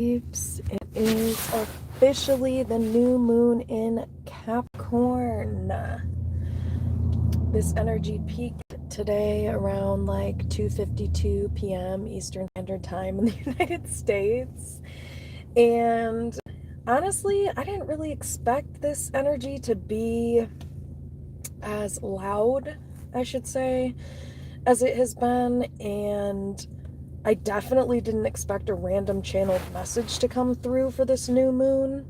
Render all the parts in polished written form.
It is officially the new moon in Capricorn. This energy peaked today around like 2:52 p.m. Eastern Standard Time in the United States. And honestly, I didn't really expect this energy to be as loud, I should say, as it has been. And I definitely didn't expect a random channeled message to come through for this new moon.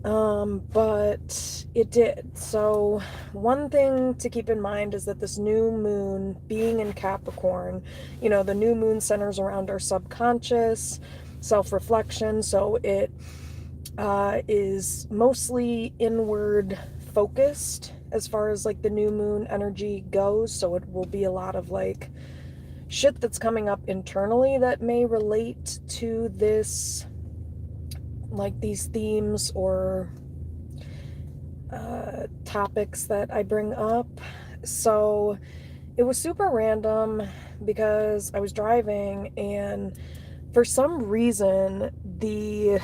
But it did. So one thing to keep in mind is that this new moon being in Capricorn, the new moon centers around our subconscious, self-reflection. So it is mostly inward focused as far as like the new moon energy goes. So it will be a lot of like shit that's coming up internally that may relate to this, like these themes or topics that I bring up. So it was super random because I was driving and for some reason the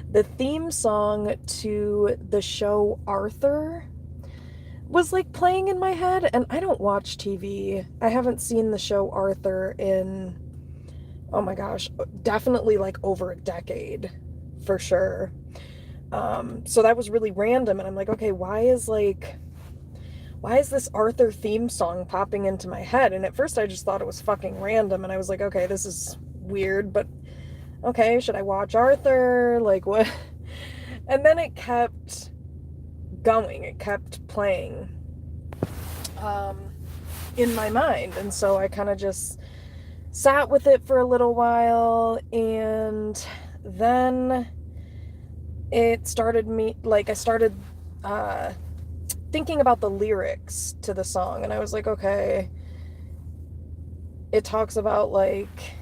the theme song to the show Arthur was like playing in my head, and I don't watch TV. I haven't seen the show Arthur in, oh my gosh, definitely like over a decade for sure. So that was really random, and I'm like, okay, why is this Arthur theme song popping into my head? And at first I just thought it was fucking random, and I was like, okay, this is weird, but okay, should I watch Arthur? Like, what? And then it kept going, it kept playing in my mind, and so I kind of just sat with it for a little while, and then it started I started thinking about the lyrics to the song, and I was like, okay, it talks about like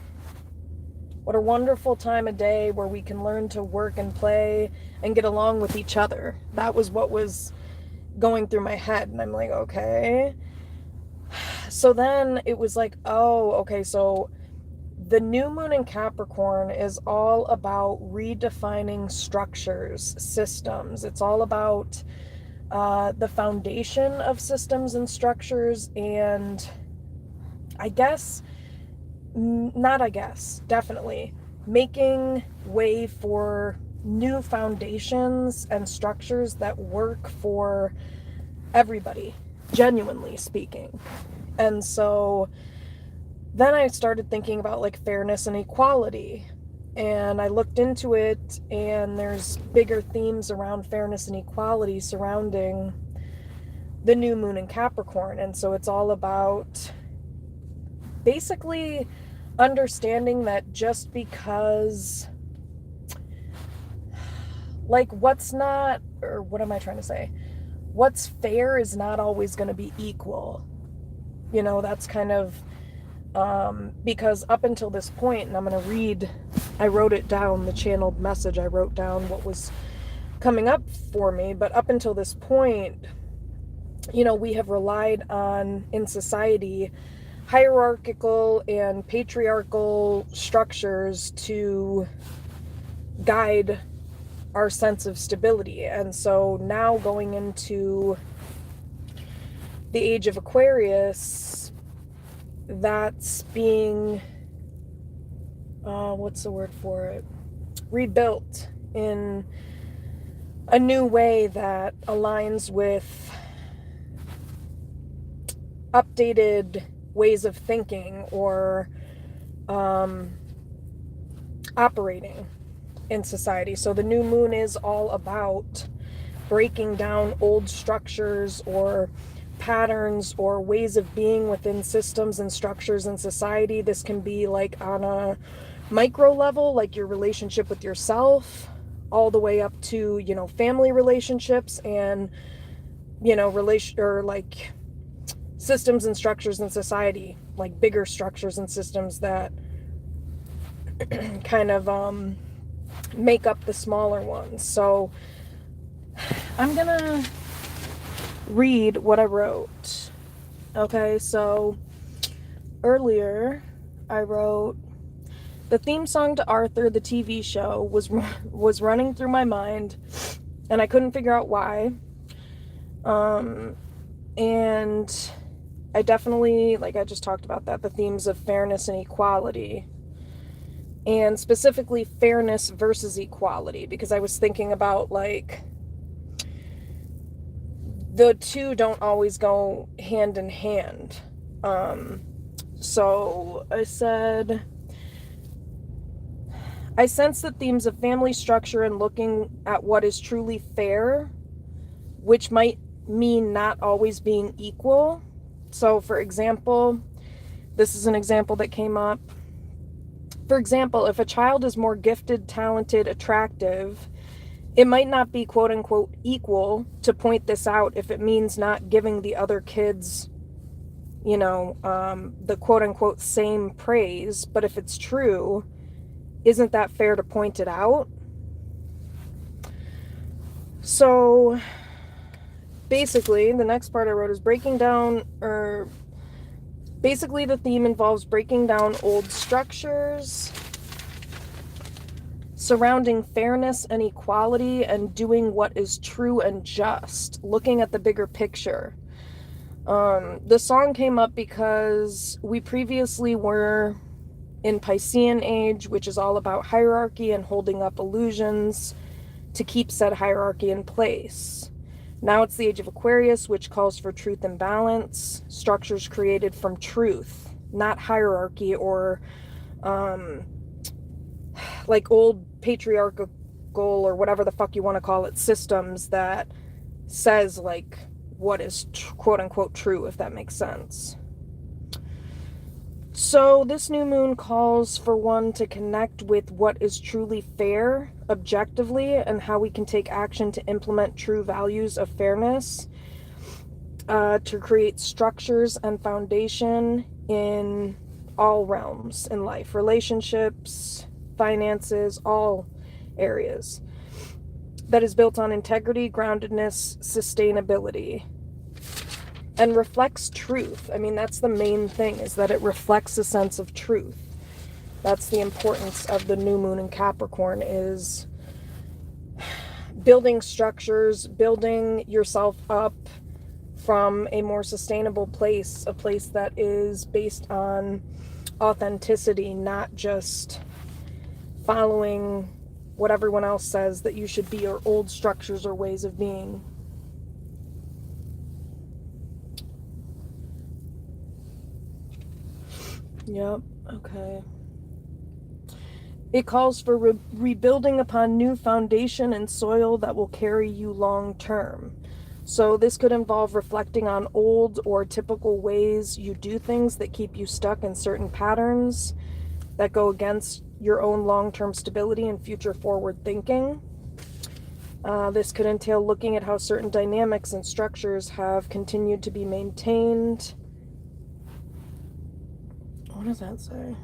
what a wonderful time of day where we can learn to work and play and get along with each other. That was what was going through my head, and I'm like, okay. So then it was like, oh, okay, so the new moon in Capricorn is all about redefining structures, systems. It's all about the foundation of systems and structures, and definitely making way for new foundations and structures that work for everybody, genuinely speaking. And so then I started thinking about like fairness and equality, and I looked into it, and there's bigger themes around fairness and equality surrounding the new moon in Capricorn. And so it's all about basically understanding that just because like what's fair is not always going to be equal. That's kind of because up until this point, and I wrote it down, the channeled message, I wrote down what was coming up for me, but up until this point, we have relied on, in society, hierarchical and patriarchal structures to guide our sense of stability. And so now going into the age of Aquarius, that's being, what's the word for it? Rebuilt in a new way that aligns with updated ways of thinking or operating in society. So the new moon is all about breaking down old structures or patterns or ways of being within systems and structures in society. This can be like on a micro level, like your relationship with yourself, all the way up to, family relationships and, like systems and structures in society, like bigger structures and systems that kind of make up the smaller ones. So I'm gonna read what I wrote. Okay, so earlier I wrote, The theme song to Arthur, the TV show, was running through my mind, and I couldn't figure out why. And I definitely, like I just talked about that, the themes of fairness and equality. And specifically fairness versus equality, because I was thinking about, like, the two don't always go hand in hand. So I said, I sense the themes of family structure and looking at what is truly fair, which might mean not always being equal. So, for example, this is an example that came up. For example, if a child is more gifted, talented, attractive, it might not be quote unquote equal to point this out if it means not giving the other kids, the quote unquote same praise. But if it's true, isn't that fair to point it out? So basically, the next part I wrote is basically the theme involves breaking down old structures surrounding fairness and equality and doing what is true and just, looking at the bigger picture. The song came up because we previously were in Piscean age, which is all about hierarchy and holding up illusions to keep said hierarchy in place. Now it's the age of Aquarius, which calls for truth and balance, structures created from truth, not hierarchy or like old patriarchal or whatever the fuck you want to call it, systems that says like what is quote unquote true, if that makes sense. So this new moon calls for one to connect with what is truly fair, objectively, and how we can take action to implement true values of fairness, to create structures and foundation in all realms in life, relationships, finances, all areas, that is built on integrity, groundedness, sustainability, and reflects truth. I mean, that's the main thing, is that it reflects a sense of truth. That's the importance of the new moon in Capricorn, is building structures, building yourself up from a more sustainable place, a place that is based on authenticity, not just following what everyone else says that you should be, or old structures or ways of being. Yep, okay. It calls for rebuilding upon new foundation and soil that will carry you long term. So this could involve reflecting on old or typical ways you do things that keep you stuck in certain patterns that go against your own long-term stability and future forward thinking. This could entail looking at how certain dynamics and structures have continued to be maintained. What does that say?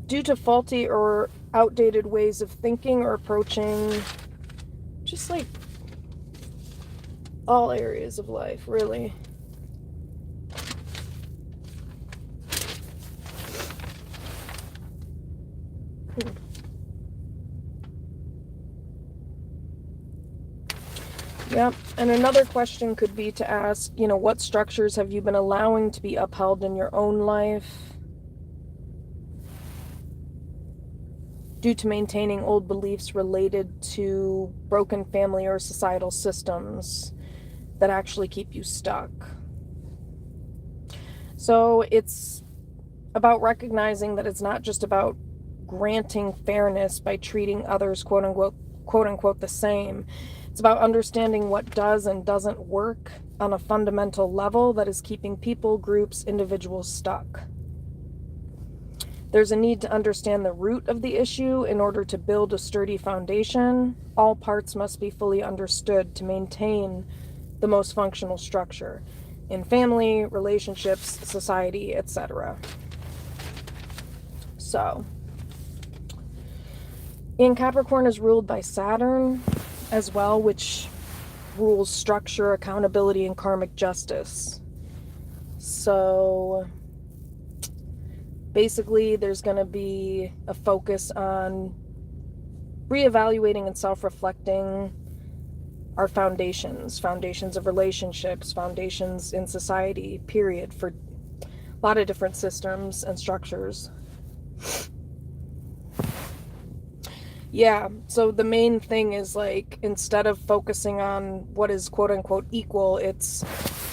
Due to faulty or outdated ways of thinking or approaching, just like all areas of life, really. Yep, and another question could be to ask, what structures have you been allowing to be upheld in your own life due to maintaining old beliefs related to broken family or societal systems that actually keep you stuck. So it's about recognizing that it's not just about granting fairness by treating others quote unquote the same. It's about understanding what does and doesn't work on a fundamental level that is keeping people, groups, individuals stuck. There's a need to understand the root of the issue in order to build a sturdy foundation. All parts must be fully understood to maintain the most functional structure in family, relationships, society, etc. So, and Capricorn is ruled by Saturn as well, which rules structure, accountability, and karmic justice. So Basically, there's going to be a focus on reevaluating and self-reflecting our foundations of relationships, foundations in society, period, for a lot of different systems and structures. Yeah, so the main thing is, like, instead of focusing on what is quote unquote equal, it's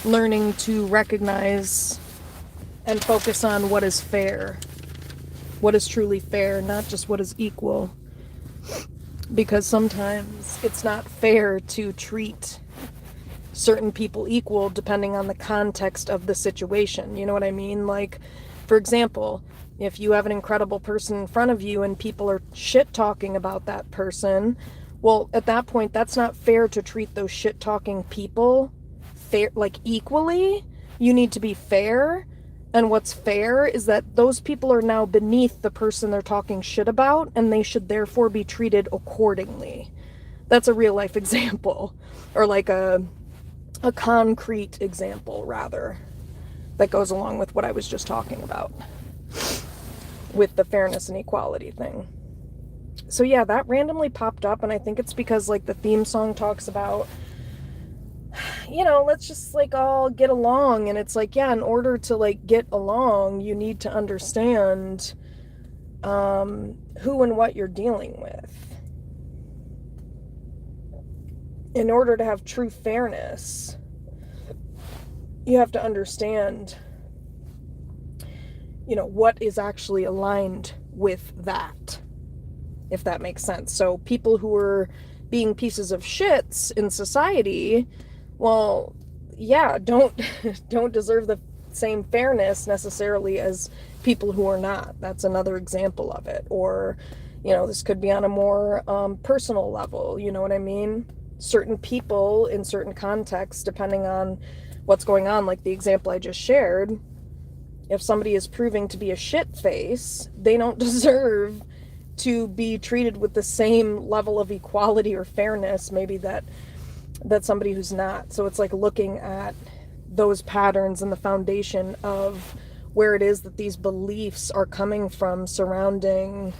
learning to recognize and focus on what is fair, what is truly fair, not just what is equal. Because sometimes it's not fair to treat certain people equal depending on the context of the situation. You know what I mean? Like, for example, if you have an incredible person in front of you and people are shit talking about that person, well, at that point, that's not fair to treat those shit talking people fair, like, equally. You need to be fair. And what's fair is that those people are now beneath the person they're talking shit about, and they should therefore be treated accordingly. That's a real life example, or like a concrete example, rather, that goes along with what I was just talking about with the fairness and equality thing. So yeah, that randomly popped up, and I think it's because, like, the theme song talks about, let's just, like, all get along. And it's like, yeah, in order to, like, get along, you need to understand who and what you're dealing with. In order to have true fairness, you have to understand, what is actually aligned with that, if that makes sense. So people who are being pieces of shits in society, well, yeah, don't deserve the same fairness necessarily as people who are not. That's another example of it. Or, this could be on a more personal level, you know what I mean? Certain people in certain contexts, depending on what's going on, like the example I just shared, if somebody is proving to be a shit face, they don't deserve to be treated with the same level of equality or fairness maybe that somebody who's not. So it's like looking at those patterns and the foundation of where it is that these beliefs are coming from surrounding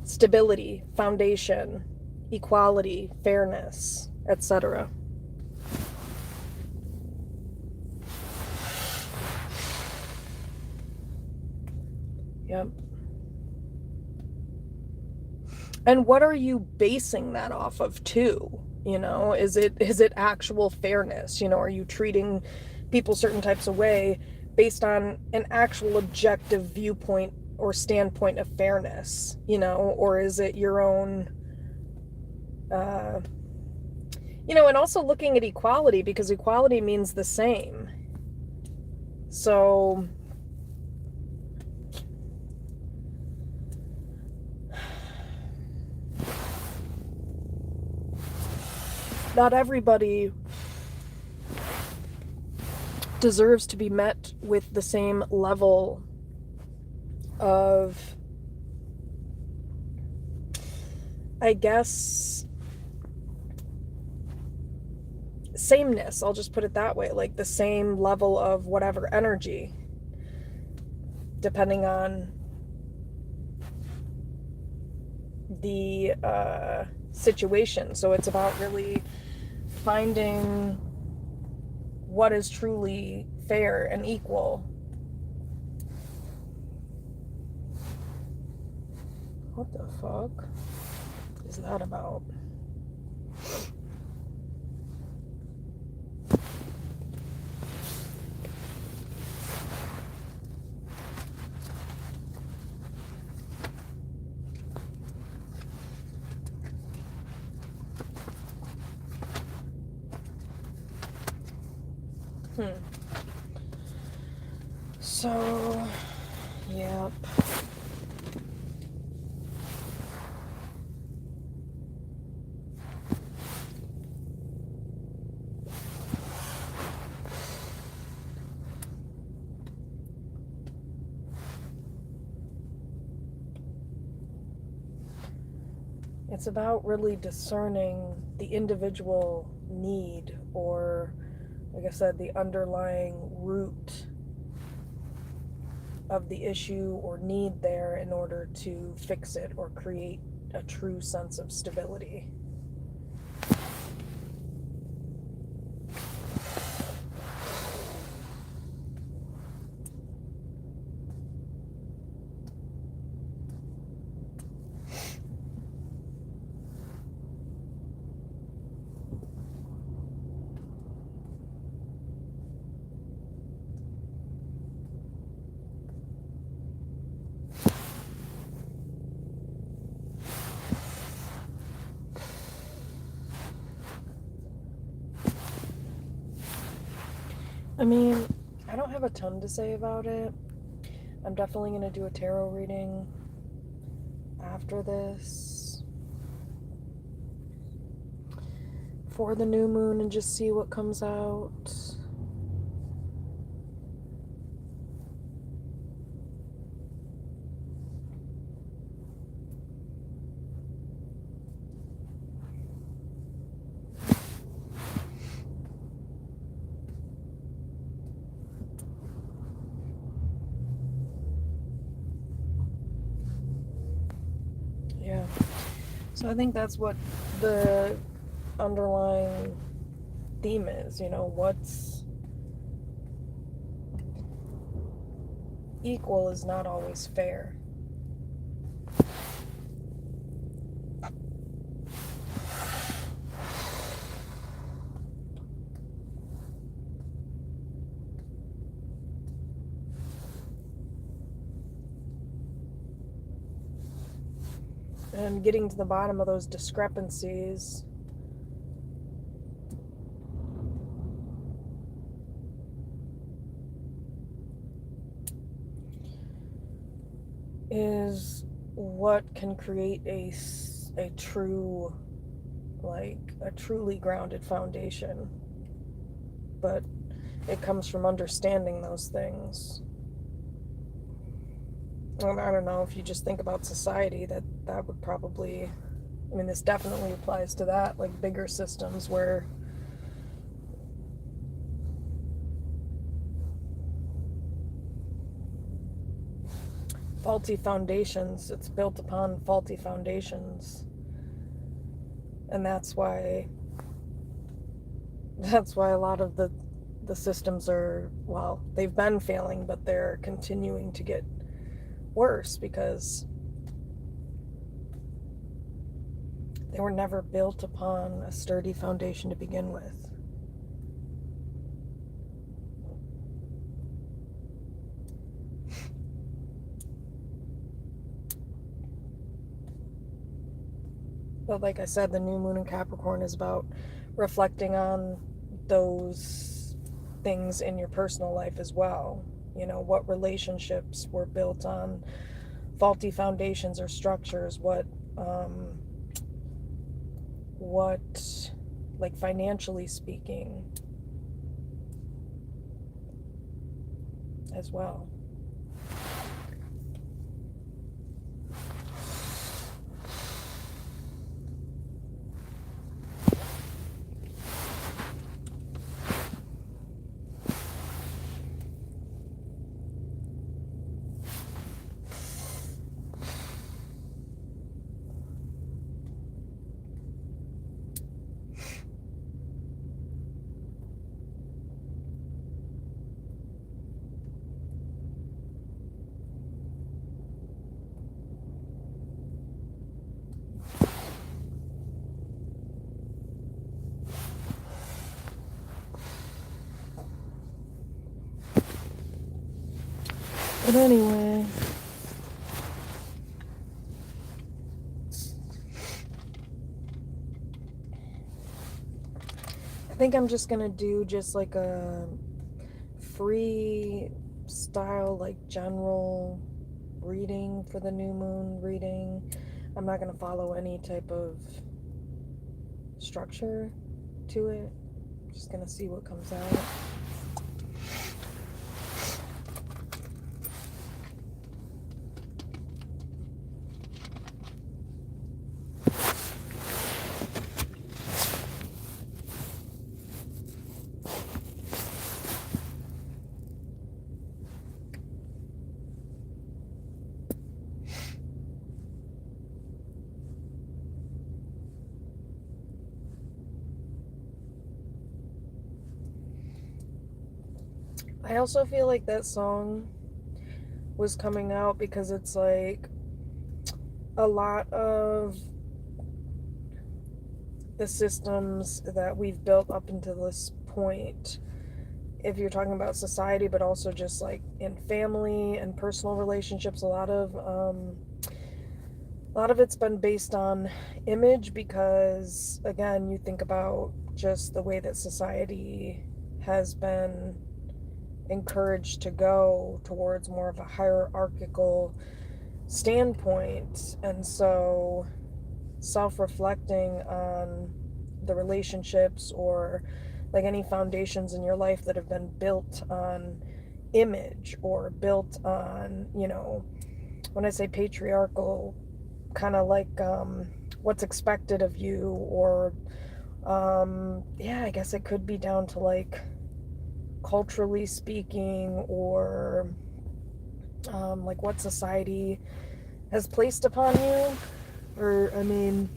stability, foundation, equality, fairness, etc. Yep. And what are you basing that off of too? Is it actual fairness? Are you treating people certain types of way based on an actual objective viewpoint or standpoint of fairness? Or is it your own, and also looking at equality, because equality means the same. So not everybody deserves to be met with the same level of, I guess, sameness. I'll just put it that way, like the same level of whatever energy, depending on the situation. So it's about really finding what is truly fair and equal. What the fuck is that about? So, yep. It's about really discerning the individual need or like I said, the underlying root of the issue or need there in order to fix it or create a true sense of stability. I mean, I don't have a ton to say about it. I'm definitely going to do a tarot reading after this for the new moon and just see what comes out. Yeah. So I think that's what the underlying theme is, what's equal is not always fair. And getting to the bottom of those discrepancies is what can create a true, like a truly grounded foundation. But it comes from understanding those things. And I don't know, if you just think about society, that would probably, I mean, this definitely applies to that, like bigger systems where faulty foundations, it's built upon faulty foundations. And that's why a lot of the systems are, well, they've been failing, but they're continuing to get worse because they were never built upon a sturdy foundation to begin with. But like I said, the new moon in Capricorn is about reflecting on those things in your personal life as well. What relationships were built on faulty foundations or structures, what like financially speaking as well. But anyway, I think I'm just gonna do just like a free style, like general reading for the new moon reading. I'm not gonna follow any type of structure to it. I'm just gonna see what comes out. I also feel like that song was coming out because it's like a lot of the systems that we've built up until this point, if you're talking about society, but also just like in family and personal relationships, a lot of it's been based on image because, again, you think about just the way that society has been encouraged to go towards more of a hierarchical standpoint. And so self-reflecting on the relationships or like any foundations in your life that have been built on image or built on, when I say patriarchal, kind of like what's expected of you, or yeah, I guess it could be down to like culturally speaking, or like what society has placed upon you, or I mean,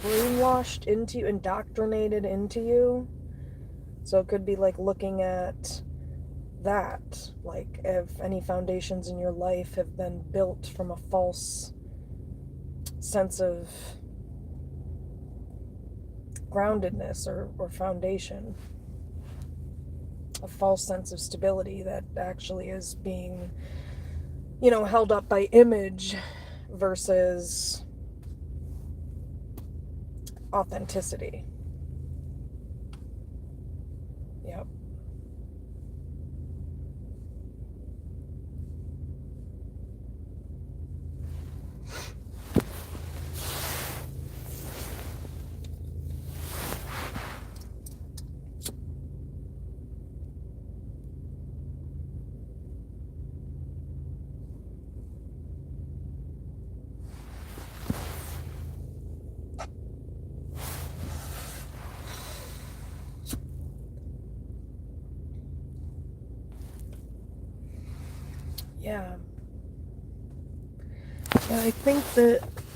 brainwashed into you, indoctrinated into you. So it could be like looking at that, like if any foundations in your life have been built from a false sense of groundedness or foundation, a false sense of stability that actually is being, held up by image versus authenticity. Yep. Yeah. Yeah, I think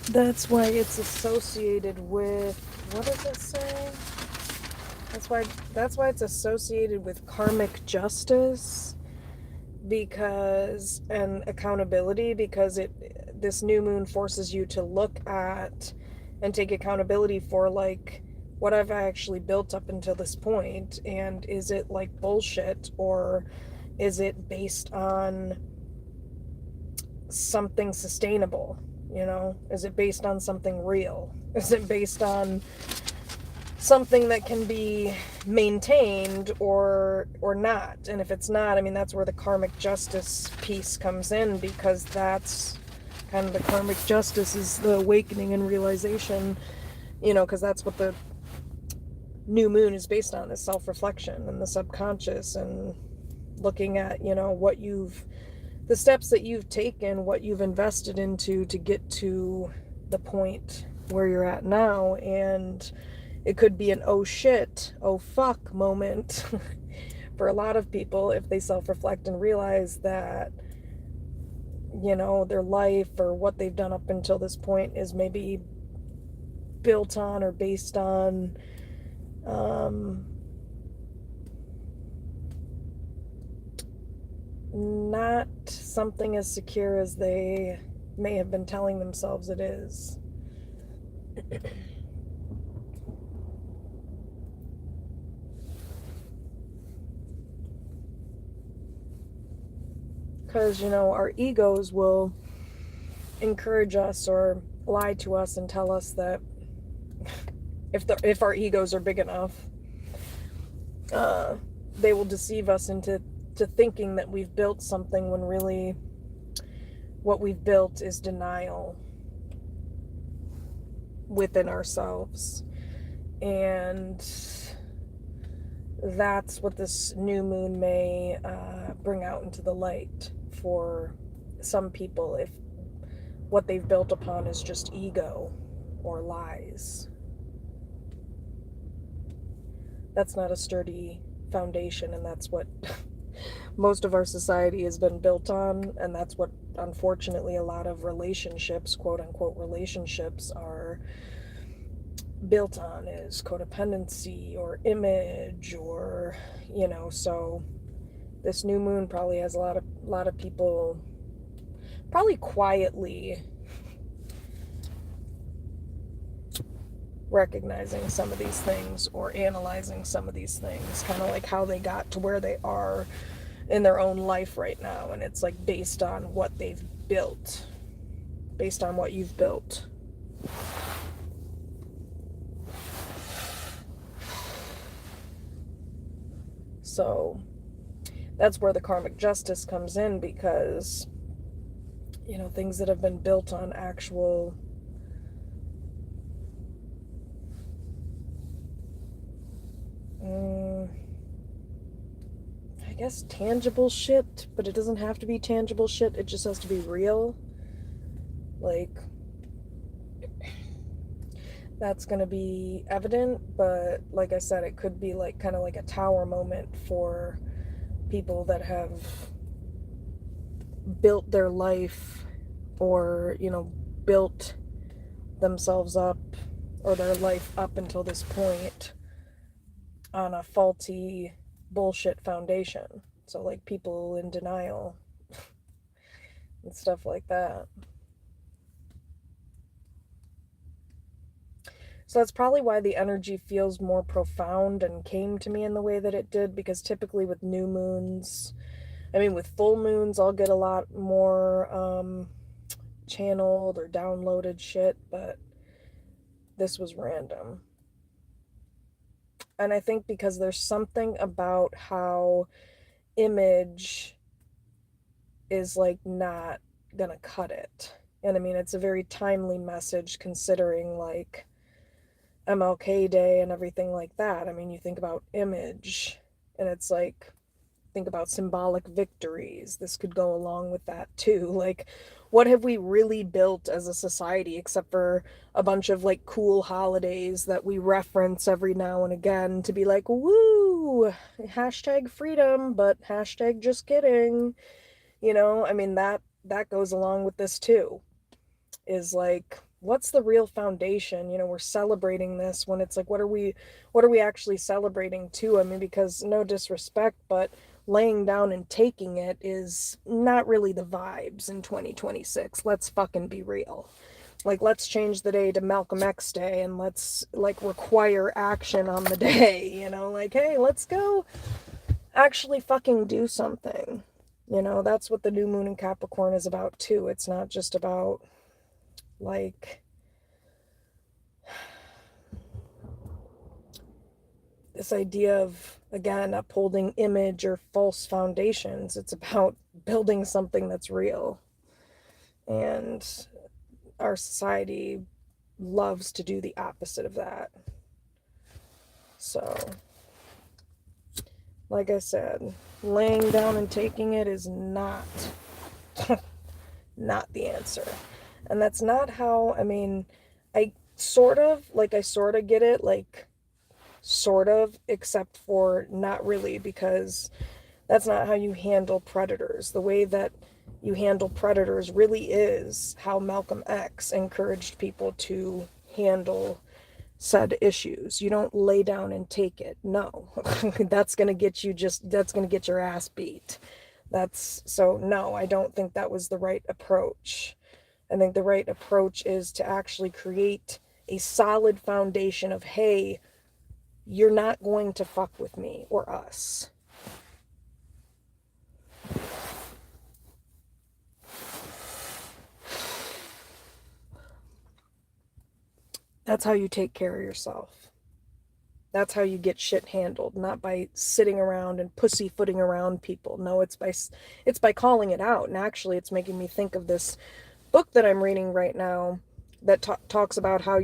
that's why it's associated with, what does it say? That's why it's associated with karmic justice, because, and accountability, because this new moon forces you to look at and take accountability for like what I've actually built up until this point, and is it like bullshit, or is it based on something sustainable? Is it based on something real? Is it based on something that can be maintained or not? And if it's not, I mean, that's where the karmic justice piece comes in, because that's kind of the karmic justice is the awakening and realization, because that's what the new moon is based on, is self-reflection and the subconscious, and looking at, the steps that you've taken, what you've invested into to get to the point where you're at now. And it could be an oh shit, oh fuck moment for a lot of people if they self-reflect and realize that, their life or what they've done up until this point is maybe built on or based on not something as secure as they may have been telling themselves it is. Because, our egos will encourage us or lie to us and tell us that if our egos are big enough, they will deceive us into thinking that we've built something, when really what we've built is denial within ourselves. And that's what this new moon may bring out into the light for some people, if what they've built upon is just ego or lies. That's not a sturdy foundation, and that's what most of our society has been built on, and that's what, unfortunately, a lot of relationships, quote unquote relationships, are built on is codependency or image, or, so this new moon probably has a lot of people probably quietly recognizing some of these things or analyzing some of these things, kind of like how they got to where they are in their own life right now. And it's like based on what they've built, based on what you've built. So that's where the karmic justice comes in, because, things that have been built on actual I guess tangible shit, but it doesn't have to be tangible shit, it just has to be real. Like, that's going to be evident, but like I said, it could be like kind of like a tower moment for people that have built their life, or, built themselves up or their life up until this point on a faulty bullshit foundation. So like people in denial and stuff like that. So that's probably why the energy feels more profound and came to me in the way that it did, because typically with new moons, with full moons, I'll get a lot more channeled or downloaded shit, but this was random. And I think because there's something about how image is like not gonna cut it. And it's a very timely message, considering like MLK Day and everything like that. You think about image, and it's like, think about symbolic victories. This could go along with that too. Like, what have we really built as a society except for a bunch of like cool holidays that we reference every now and again to be like, woo, hashtag freedom, but hashtag just kidding. That goes along with this too, is like, what's the real foundation? We're celebrating this when it's like, what are we actually celebrating too? Because no disrespect, but laying down and taking it is not really the vibes in 2026. Let's fucking be real. Like, let's change the day to Malcolm X Day, and let's like require action on the day, like, hey, let's go actually fucking do something. That's what the new moon in Capricorn is about too. It's not just about like this idea of, again, upholding image or false foundations. It's about building something that's real. And our society loves to do the opposite of that. So, like I said, laying down and taking it is not not the answer. And that's not how, I sort of get it, like, sort of, except for not really, because that's not how you handle predators. The way that you handle predators really is how Malcolm X encouraged people to handle said issues. You don't lay down and take it. No. That's going to get your ass beat. No, I don't think that was the right approach. I think the right approach is to actually create a solid foundation of, hey, you're not going to fuck with me or us. That's how you take care of yourself. That's how you get shit handled, not by sitting around and pussyfooting around people. No, it's by calling it out. And actually, it's making me think of this book that I'm reading right now that talks about how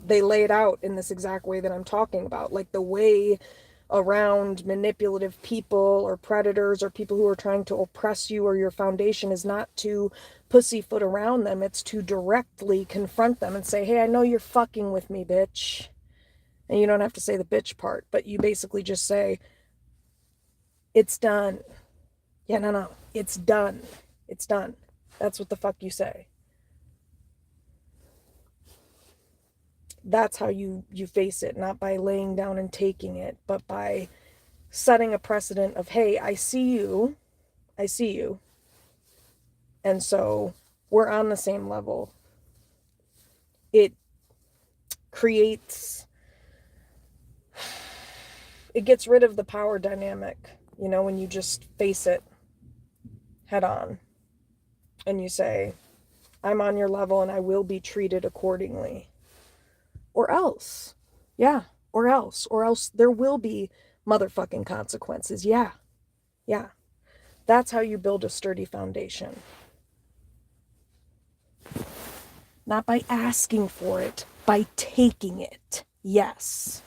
they lay it out in this exact way that I'm talking about, like the way around manipulative people or predators or people who are trying to oppress you or your foundation is not to pussyfoot around them. It's to directly confront them and say, hey, I know you're fucking with me, bitch. And you don't have to say the bitch part, but you basically just say, it's done. Yeah, no, it's done. It's done. That's what the fuck you say. That's how you face it, not by laying down and taking it, but by setting a precedent of, hey, I see you, and so we're on the same level. It creates, it gets rid of the power dynamic, when you just face it head on and you say, I'm on your level and I will be treated accordingly. Or else. Yeah. Or else there will be motherfucking consequences. Yeah. Yeah. That's how you build a sturdy foundation. Not by asking for it, by taking it. Yes.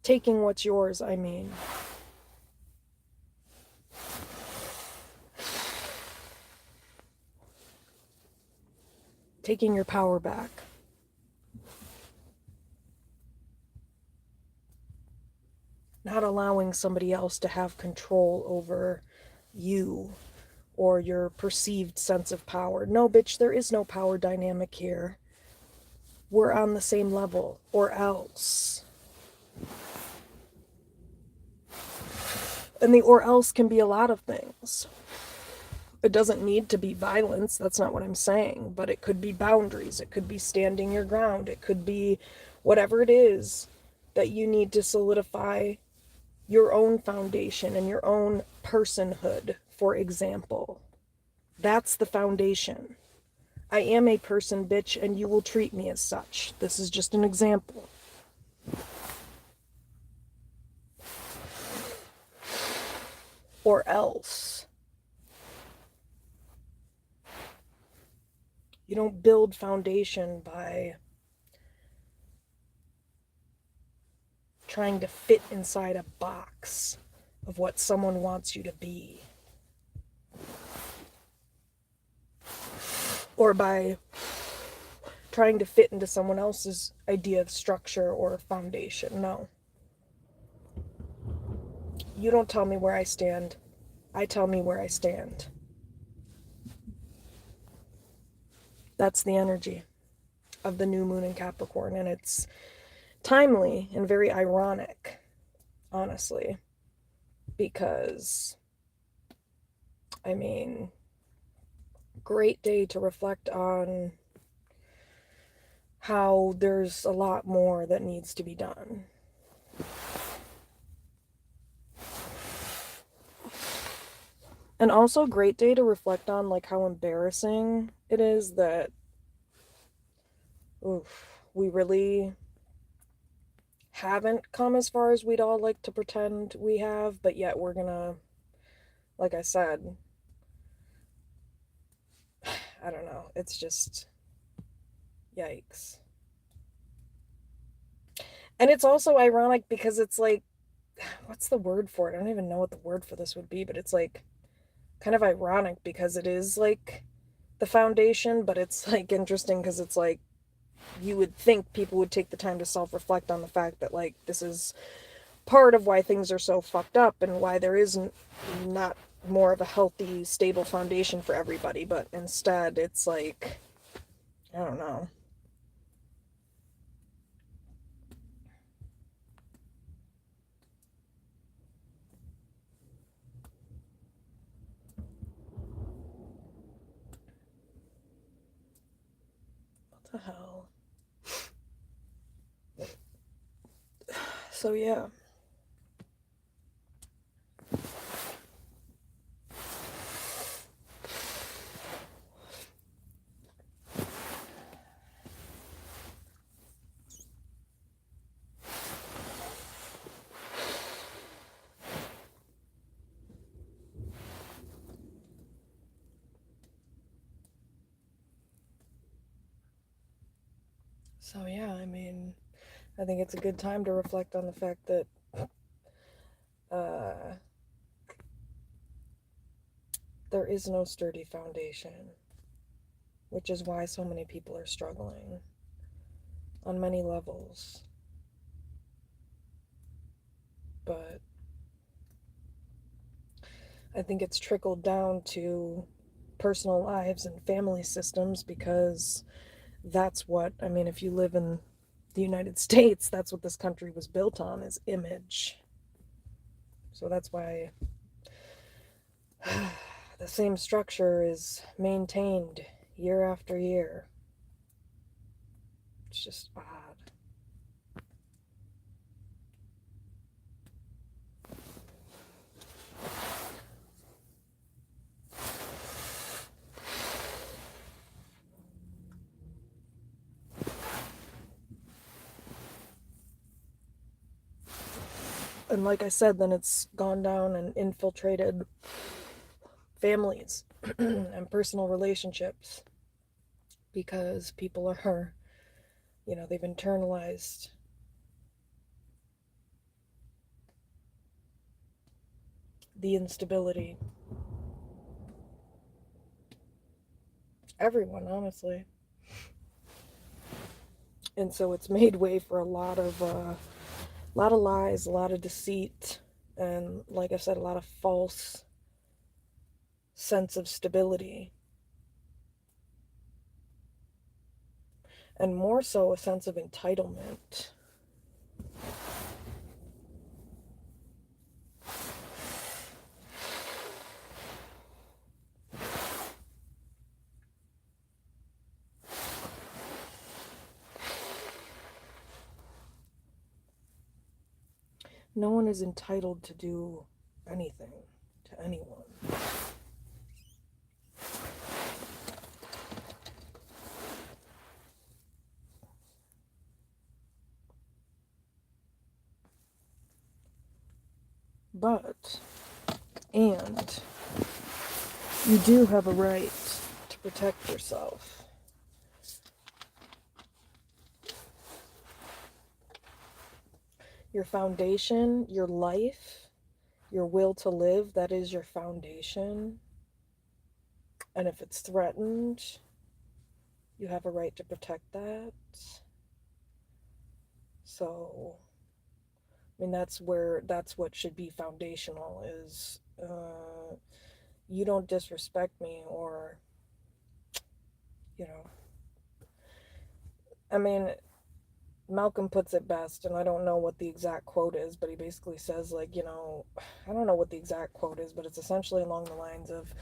Taking what's yours, I mean. Taking your power back. Not allowing somebody else to have control over you or your perceived sense of power. No, bitch, there is no power dynamic here. We're on the same level, or else. And the or else can be a lot of things. It doesn't need to be violence, that's not what I'm saying, but it could be boundaries, it could be standing your ground, it could be whatever it is that you need to solidify your own foundation and your own personhood, for example. That's the foundation. I am a person, bitch, and you will treat me as such. This is just an example. Or else. You don't build foundation by trying to fit inside a box of what someone wants you to be. Or by trying to fit into someone else's idea of structure or foundation. No. You don't tell me where I stand. I tell me where I stand. That's the energy of the new moon in Capricorn, and it's timely and very ironic, honestly, because, I mean, great day to reflect on how there's a lot more that needs to be done. And also great day to reflect on like how embarrassing it is that we really haven't come as far as we'd all like to pretend we have, but yet we're gonna, like I said, I don't know, it's just yikes. And it's also ironic because it's like, what's the word for it? I don't even know what the word for this would be, but it's like kind of ironic because it is like the foundation, but it's like interesting because it's like you would think people would take the time to self-reflect on the fact that like this is part of why things are so fucked up and why there isn't not more of a healthy, stable foundation for everybody, but instead it's like, I don't know. What the hell? So yeah. So yeah, I mean, I think it's a good time to reflect on the fact that there is no sturdy foundation, which is why so many people are struggling on many levels. But I think it's trickled down to personal lives and family systems, because that's what, I mean, if you live in the United States, that's what this country was built on, is image. So that's why the same structure is maintained year after year. It's just odd. And like I said, then it's gone down and infiltrated families and personal relationships, because people are, they've internalized the instability. Everyone, honestly. And so it's made way for a lot of lies, a lot of deceit, and like I said, a lot of false sense of stability. And more so a sense of entitlement. No one is entitled to do anything to anyone. But, and you do have a right to protect yourself. Your foundation, your life, your will to live, that is your foundation. And if it's threatened, you have a right to protect that. So, I mean, that's what should be foundational, is you don't disrespect me, or, I mean, Malcolm puts it best, and I don't know what the exact quote is, but he basically says, like, I don't know what the exact quote is, but it's essentially along the lines of,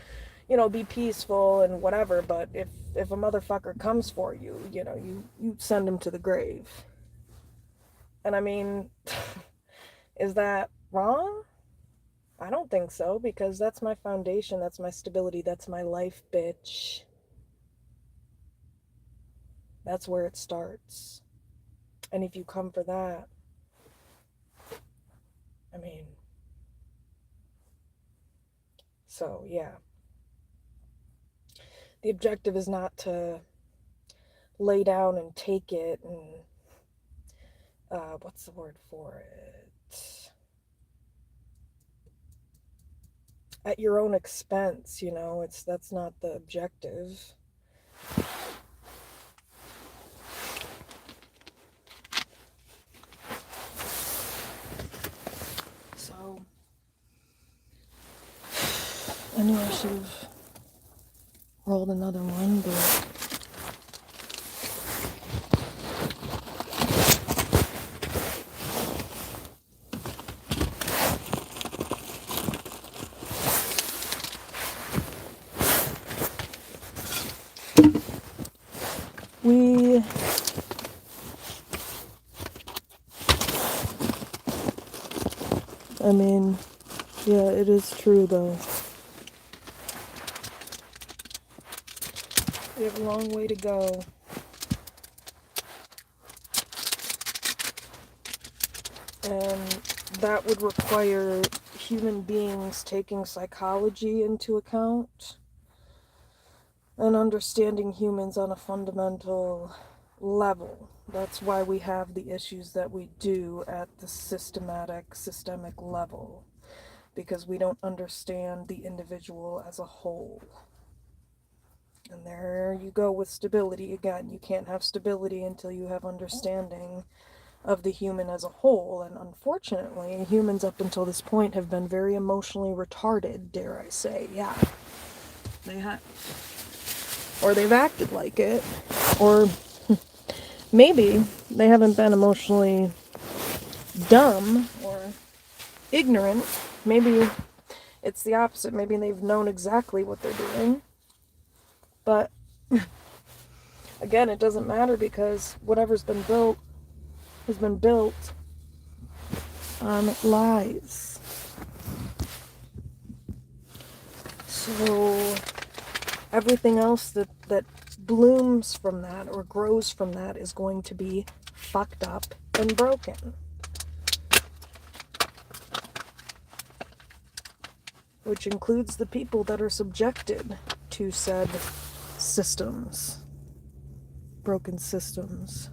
be peaceful and whatever, but if a motherfucker comes for you, you send him to the grave. And I mean, is that wrong? I don't think so, because that's my foundation, that's my stability, that's my life, bitch. That's where it starts. And if you come for that, I mean, so yeah. The objective is not to lay down and take it and, what's the word for it? At your own expense, that's not the objective. So, I knew I should have rolled another one, but I mean, yeah, it is true though. We have a long way to go. And that would require human beings taking psychology into account and understanding humans on a fundamental level. That's why we have the issues that we do at the systemic level, because we don't understand the individual as a whole. And there you go with stability again. You can't have stability until you have understanding of the human as a whole. And unfortunately, humans up until this point have been very emotionally retarded, dare I say. Yeah. They have. Or they've acted like it. Or maybe they haven't been emotionally dumb or ignorant. Maybe it's the opposite. Maybe they've known exactly what they're doing. But again, it doesn't matter because whatever's been built has been built on lies. So everything else that blooms from that or grows from that is going to be fucked up and broken. Which includes the people that are subjected to said systems. Broken systems.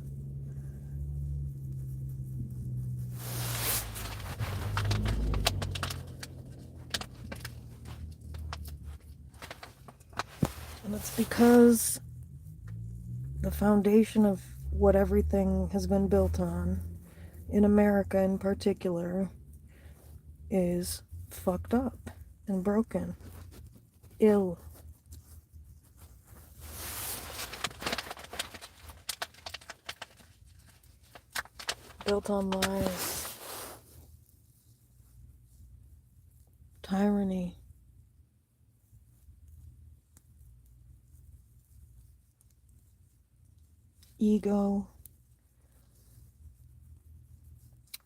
And it's because the foundation of what everything has been built on, in America in particular, is fucked up and broken. Ill. Built on lies. Tyranny. Ego.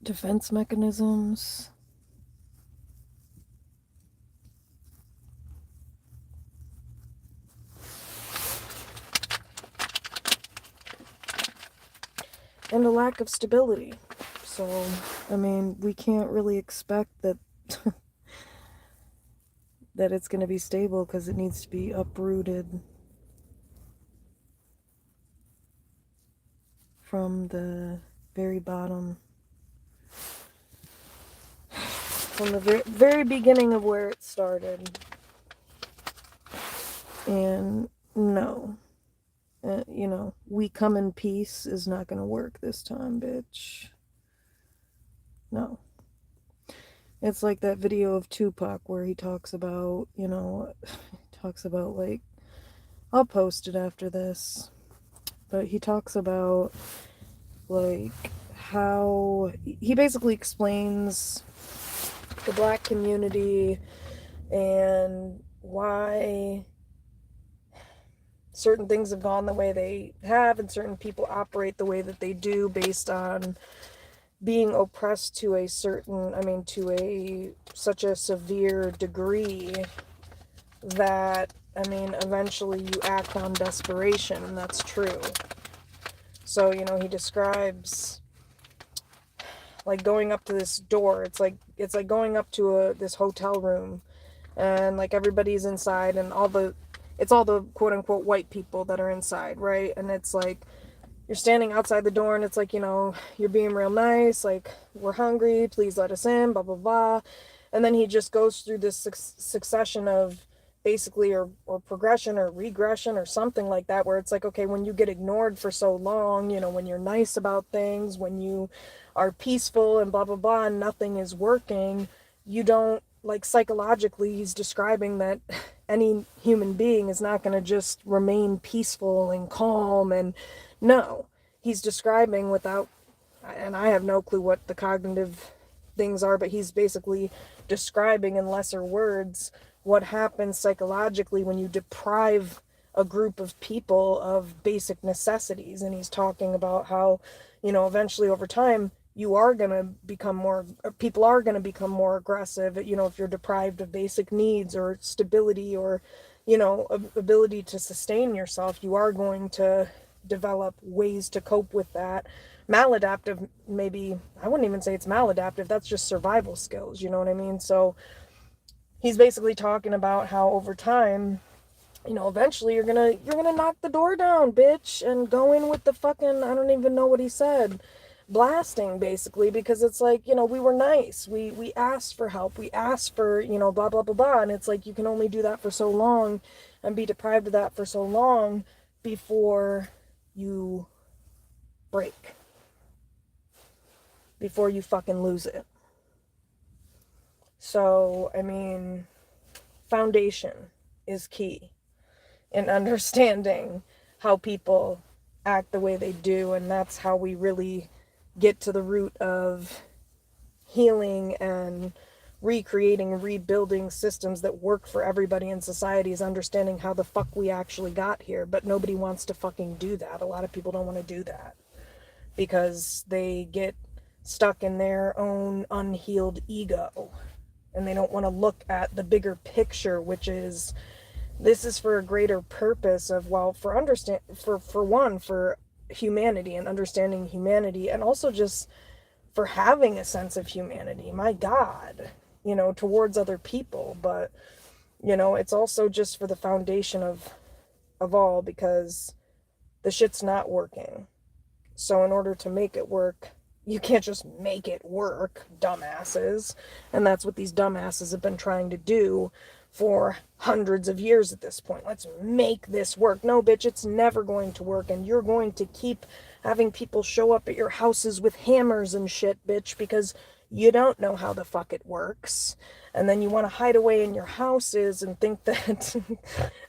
Defense mechanisms. And a lack of stability. So, I mean, we can't really expect that that it's going to be stable because it needs to be uprooted from the very bottom. From the very beginning of where it started. And no. You know, we come in peace is not going to work this time, bitch. No. It's like that video of Tupac where he talks about, you know, like, I'll post it after this, but he talks about, like, how he basically explains the black community and why certain things have gone the way they have and certain people operate the way that they do based on being oppressed to a certain, such a severe degree that, eventually you act on desperation, and that's true. So, you know, he describes, like, going up to this door. It's like going up to this hotel room, and, like, everybody's inside, and it's all the quote-unquote white people that are inside, right? And it's like, you're standing outside the door and it's like, you know, you're being real nice, like, we're hungry, please let us in, blah, blah, blah. And then he just goes through this succession of basically, or progression or regression or something like that, where it's like, okay, when you get ignored for so long, you know, when you're nice about things, when you are peaceful and blah, blah, blah, and nothing is working, you don't, like, psychologically, he's describing that any human being is not going to just remain peaceful and calm. And no, he's describing without, and I have no clue what the cognitive things are, but he's basically describing in lesser words what happens psychologically when you deprive a group of people of basic necessities. And he's talking about how, you know, eventually over time, you are going to become more, people are going to become more aggressive, you know, if you're deprived of basic needs or stability or, you know, ability to sustain yourself, you are going to develop ways to cope with that. Maladaptive, maybe, I wouldn't even say it's maladaptive, that's just survival skills, you know what I mean? So he's basically talking about how over time, you know, eventually you're gonna knock the door down, bitch, and go in with the fucking, I don't even know what he said, blasting, basically, because it's like, you know, we were nice, we asked for help, we asked for, you know, blah, blah, blah, blah, and it's like, you can only do that for so long and be deprived of that for so long before you break, before you fucking lose it. So, I mean, foundation. is key in understanding how people act the way they do, and that's how we really get to the root of healing and recreating and rebuilding systems that work for everybody in society, is understanding how the fuck we actually got here. But nobody wants to fucking do that. A lot of people don't want to do that because they get stuck in their own unhealed ego, and they don't want to look at the bigger picture, which is, this is for a greater purpose of, well, for humanity and understanding humanity, and also just for having a sense of humanity, my God, towards other people. But, it's also just for the foundation of all, because the shit's not working. So in order to make it work, you can't just make it work, dumbasses. And that's what these dumbasses have been trying to do for hundreds of years at this point. Let's make this work. No, bitch, it's never going to work. And you're going to keep having people show up at your houses with hammers and shit, bitch, because you don't know how the fuck it works. And then you want to hide away in your houses and think that...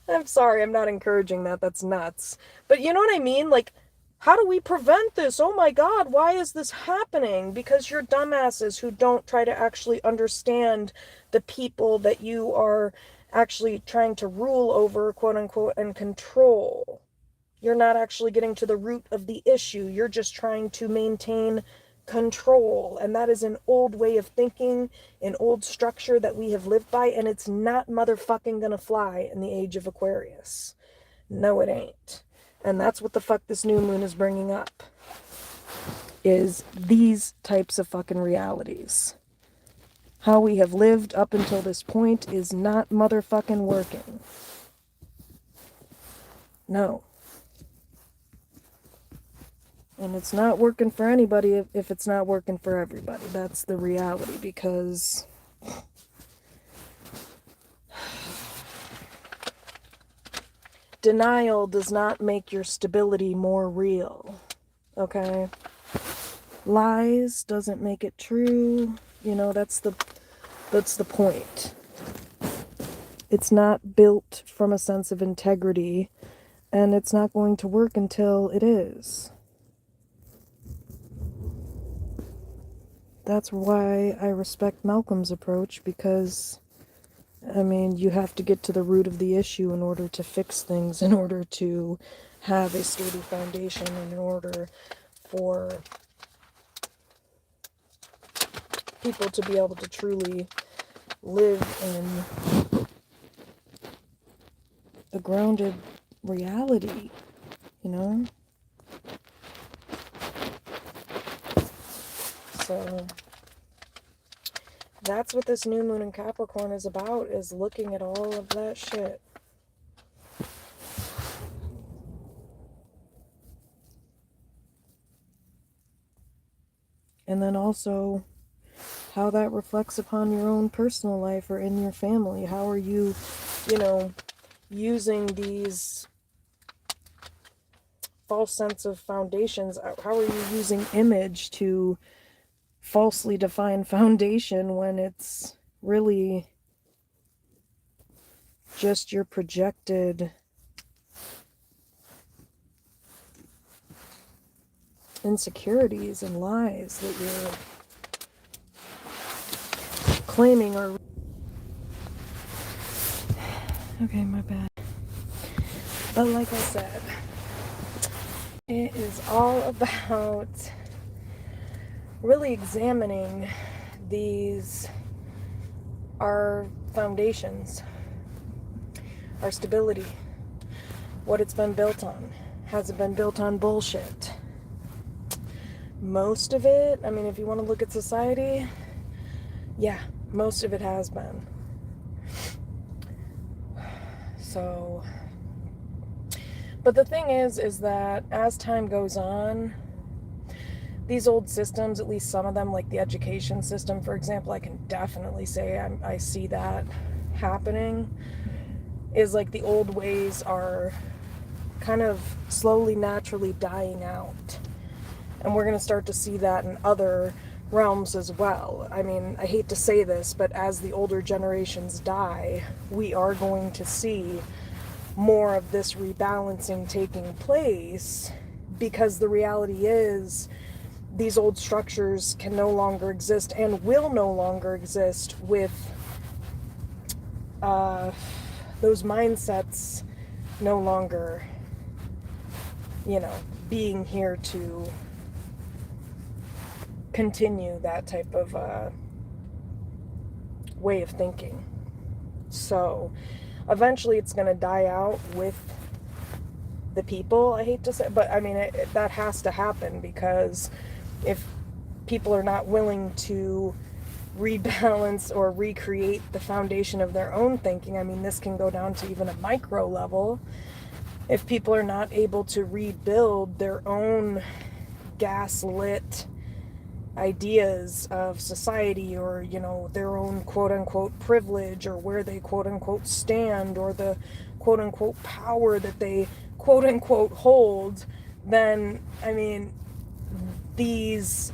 I'm sorry, I'm not encouraging that. That's nuts. But you know what I mean? Like, how do we prevent this? Oh my God, why is this happening? Because you're dumbasses who don't try to actually understand the people that you are actually trying to rule over, quote unquote, and control. You're not actually getting to the root of the issue. You're just trying to maintain control. And that is an old way of thinking, an old structure that we have lived by, and it's not motherfucking gonna fly in the age of Aquarius. No, it ain't. And that's what the fuck this new moon is bringing up, is these types of fucking realities. How we have lived up until this point is not motherfucking working. No. And it's not working for anybody if it's not working for everybody. That's the reality, because denial does not make your stability more real, okay? Lies doesn't make it true. That's the point. It's not built from a sense of integrity, and it's not going to work until it is. That's why I respect Malcolm's approach, because you have to get to the root of the issue in order to fix things, in order to have a sturdy foundation, and in order for people to be able to truly live in a grounded reality, So that's what this new moon in Capricorn is about, is looking at all of that shit. And then also how that reflects upon your own personal life or in your family. How are you, using these false sense of foundations? How are you using image to falsely define foundation when it's really just your projected insecurities and lies that you're claiming are... Okay, my bad. But like I said, it is all about really examining our foundations, our stability, what it's been built on. Has it been built on bullshit? Most of it, if you want to look at society, yeah, most of it has been. So, but the thing is that as time goes on, these old systems, at least some of them, like the education system, for example, I can definitely say I see that happening, is like the old ways are kind of slowly, naturally dying out. And we're going to start to see that in other realms as well. I mean, I hate to say this, but as the older generations die, we are going to see more of this rebalancing taking place, because the reality is these old structures can no longer exist and will no longer exist with those mindsets no longer, being here to continue that type of way of thinking. So eventually it's going to die out with the people, I hate to say, but I mean, that has to happen, because if people are not willing to rebalance or recreate the foundation of their own thinking, I mean, this can go down to even a micro level. If people are not able to rebuild their own gaslit ideas of society, or their own quote-unquote privilege, or where they quote-unquote stand, or the quote-unquote power that they quote-unquote hold, then I mean, these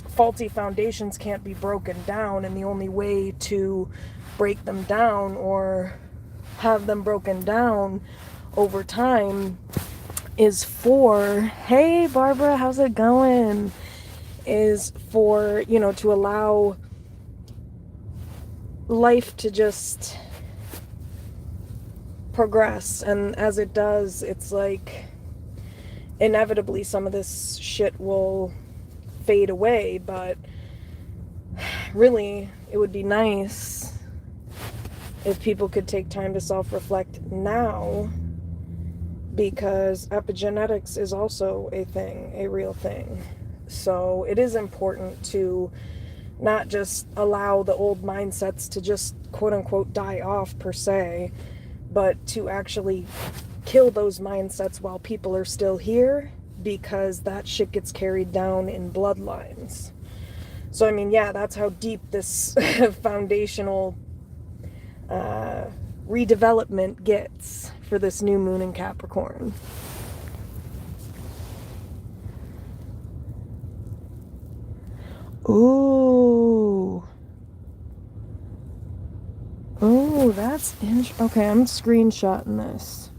faulty foundations can't be broken down, and the only way to break them down or have them broken down over time is for, hey Barbara, how's it going, is for, to allow life to just progress. And as it does, it's like inevitably some of this shit will fade away, but really it would be nice if people could take time to self-reflect now, because epigenetics is also a thing, a real thing. So it is important to not just allow the old mindsets to just quote-unquote die off per se, but to actually kill those mindsets while people are still here, because that shit gets carried down in bloodlines. So I mean, yeah, that's how deep this foundational redevelopment gets for this new moon in Capricorn. Ooh. Oh, that's interesting. Okay, I'm screenshotting this.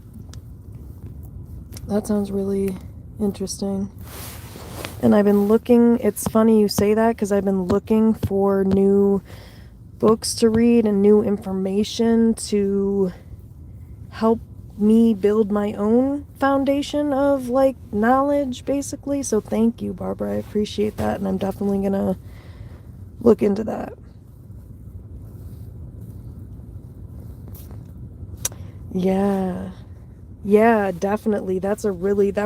That sounds really interesting. And I've been looking, it's funny you say that, because I've been looking for new books to read and new information to help me build my own foundation of like knowledge, basically. So thank you, Barbara. I appreciate that, and I'm definitely gonna look into that. Yeah, definitely. That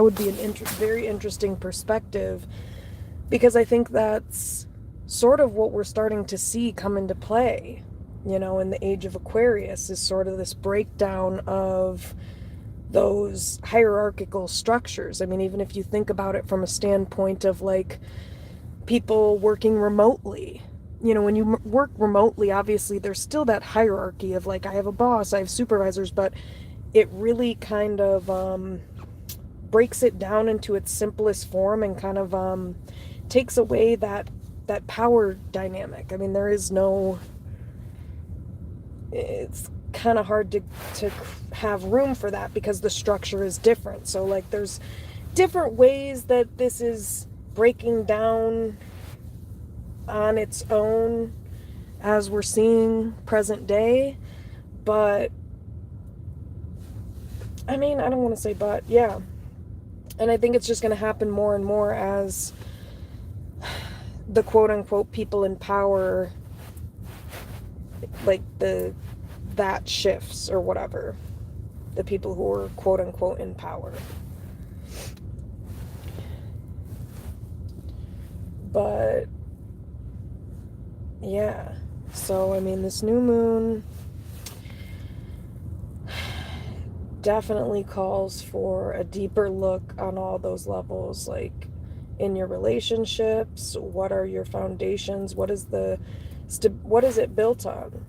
would be an very interesting perspective, because I think that's sort of what we're starting to see come into play, in the age of Aquarius, is sort of this breakdown of those hierarchical structures. I mean, even if you think about it from a standpoint of like people working remotely, when you work remotely, obviously there's still that hierarchy of like, I have a boss, I have supervisors, but it really kind of breaks it down into its simplest form, and kind of takes away that power dynamic. I mean, it's kind of hard to have room for that, because the structure is different. So like there's different ways that this is breaking down on its own as we're seeing present day. But I mean, I don't want to say but, yeah. And I think it's just going to happen more and more as the quote-unquote people in power, like that shifts or whatever. The people who are quote-unquote in power. But yeah, so I mean, this new moon definitely calls for a deeper look on all those levels, like in your relationships. What are your foundations? What is it built on?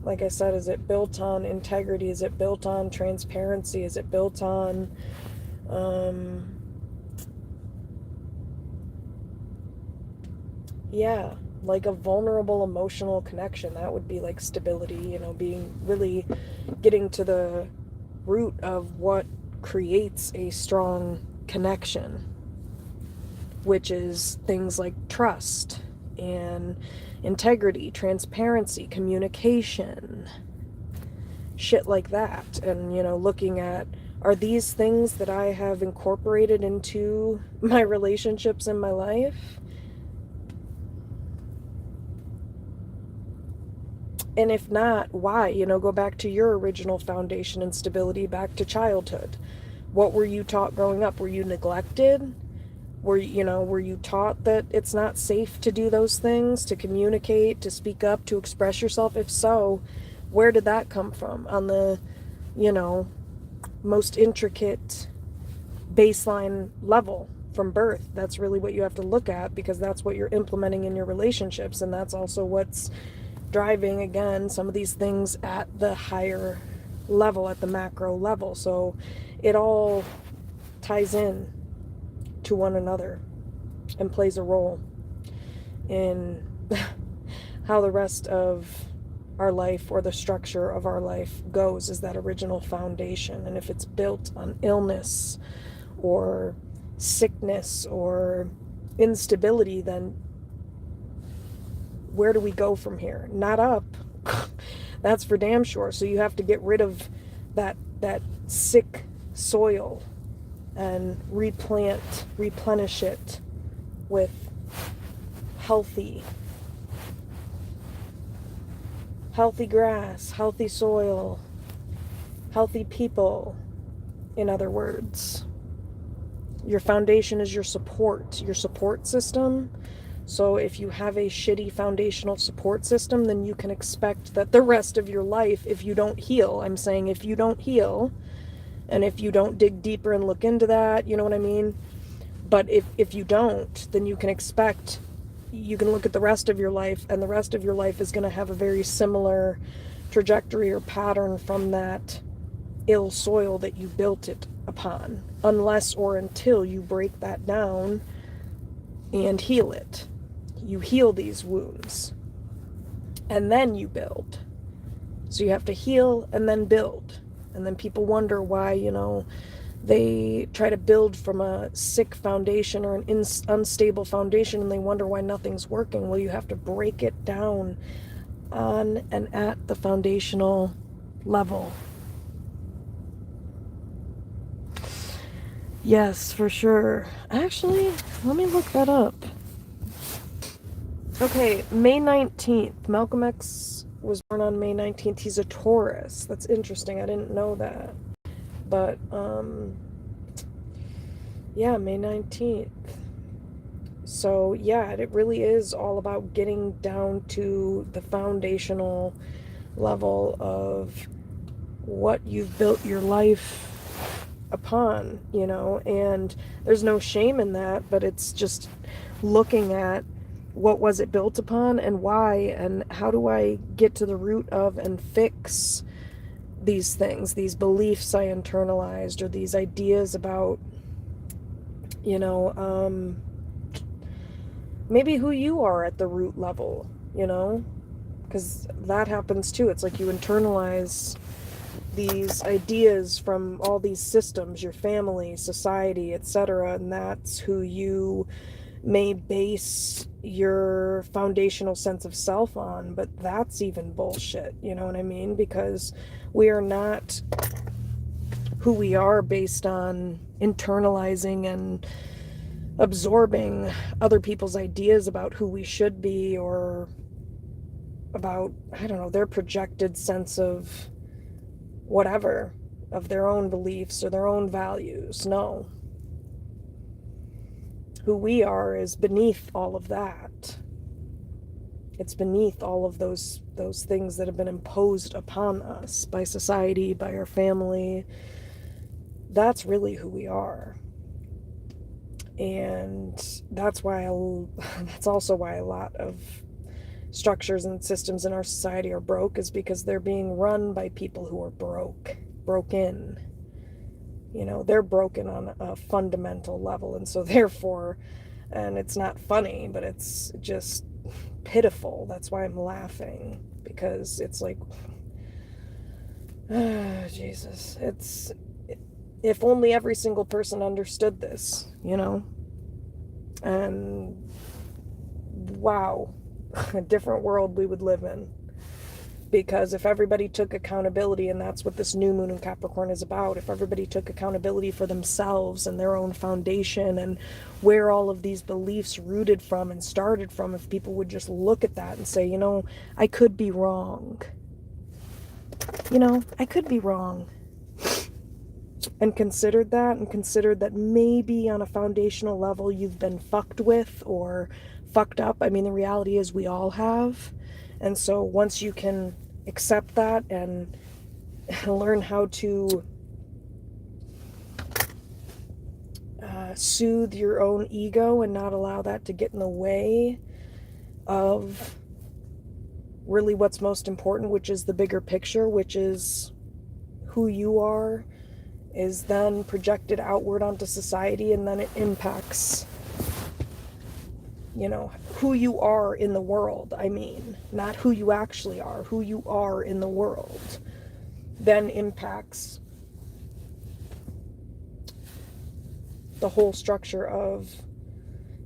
Like I said, is it built on integrity? Is it built on transparency? Is it built on Yeah, like a vulnerable emotional connection. That would be like stability, being really getting to the root of what creates a strong connection, which is things like trust and integrity, transparency, communication, shit like that. And, looking at, are these things that I have incorporated into my relationships in my life? And if not, why? Go back to your original foundation and stability, back to childhood. What were you taught growing up? Were you neglected? Were you taught that it's not safe to do those things, to communicate, to speak up, to express yourself? If so, where did that come from on the, you know, most intricate baseline level from birth? That's really what you have to look at, because that's what you're implementing in your relationships, and that's also what's driving, again, some of these things at the higher level, at the macro level. So it all ties in to one another and plays a role in how the rest of our life, or the structure of our life, goes, is that original foundation. And if it's built on illness or sickness or instability, then where do we go from here? Not up. That's for damn sure. So you have to get rid of that sick soil and replenish it with healthy grass, healthy soil, healthy people. In other words, your foundation is your support system. So if you have a shitty foundational support system, then you can expect that the rest of your life, if you don't heal, I'm saying if you don't heal, and if you don't dig deeper and look into that, you know what I mean? But if you don't, then you can look at the rest of your life, and the rest of your life is going to have a very similar trajectory or pattern from that ill soil that you built it upon, unless or until you break that down and heal it. You heal these wounds, and then you build. So you have to heal and then build. And then people wonder why, they try to build from a sick foundation or an unstable foundation, and they wonder why nothing's working. Well, you have to break it down on and at the foundational level. Yes, for sure. Actually, let me look that up. Okay, May 19th. Malcolm X was born on May 19th. He's a Taurus. That's interesting. I didn't know that. But, yeah, May 19th. So, yeah, it really is all about getting down to the foundational level of what you've built your life upon, and there's no shame in that, but it's just looking at what was it built upon and why, and how do I get to the root of and fix these things, these beliefs I internalized, or these ideas about, maybe who you are at the root level, because that happens too. It's like you internalize these ideas from all these systems, your family, society, etc., and that's who you may base your foundational sense of self on. But that's even bullshit, you know what I mean? Because we are not who we are based on internalizing and absorbing other people's ideas about who we should be, or about, I don't know, their projected sense of whatever, of their own beliefs or their own values. No. Who we are is beneath all of that. It's beneath all of those things that have been imposed upon us by society, by our family. That's really who we are. And that's also why a lot of structures and systems in our society are broke, is because they're being run by people who are broken. They're broken on a fundamental level, and so therefore And it's not funny, but it's just pitiful. That's why I'm laughing, because it's like, oh, Jesus. If only every single person understood this, And wow, a different world we would live in. Because if everybody took accountability, and that's what this new moon in Capricorn is about, if everybody took accountability for themselves and their own foundation and where all of these beliefs rooted from and started from, if people would just look at that and say, I could be wrong. I could be wrong. And considered that maybe on a foundational level you've been fucked with or fucked up. I mean, the reality is we all have. And so once you can accept that and learn how to soothe your own ego and not allow that to get in the way of really what's most important, which is the bigger picture, which is who you are, is then projected outward onto society, and then it impacts who you are in the world. I mean, not who you actually are, who you are in the world, then impacts the whole structure of,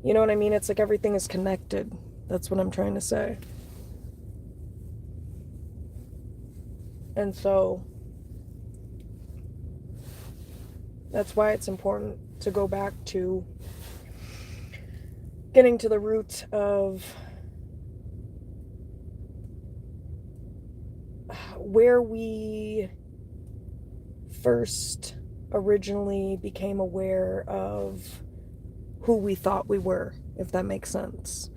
you know what I mean? It's like everything is connected. That's what I'm trying to say. And so that's why it's important to go back to getting to the root of where we first originally became aware of who we thought we were, if that makes sense.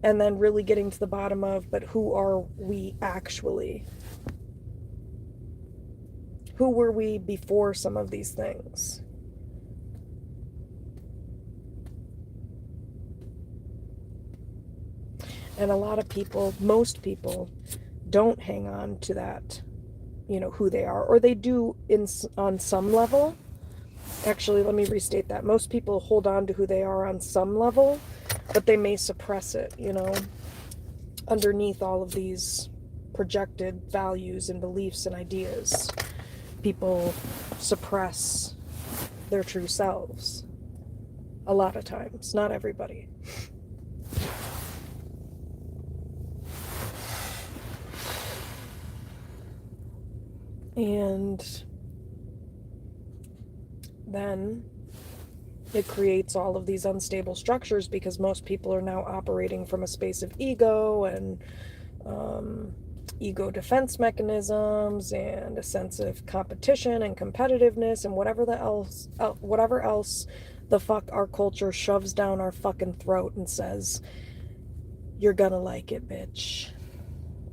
And then really getting to the bottom of, but who are we actually? Who were we before some of these things? And a lot of people, most people, don't hang on to that, who they are. Or they do on some level. Actually, let me restate that. Most people hold on to who they are on some level, but they may suppress it, underneath all of these projected values and beliefs and ideas. People suppress their true selves a lot of times, not everybody. And then it creates all of these unstable structures, because most people are now operating from a space of ego and ego defense mechanisms and a sense of competition and competitiveness and whatever else the fuck our culture shoves down our fucking throat and says, you're gonna like it, bitch.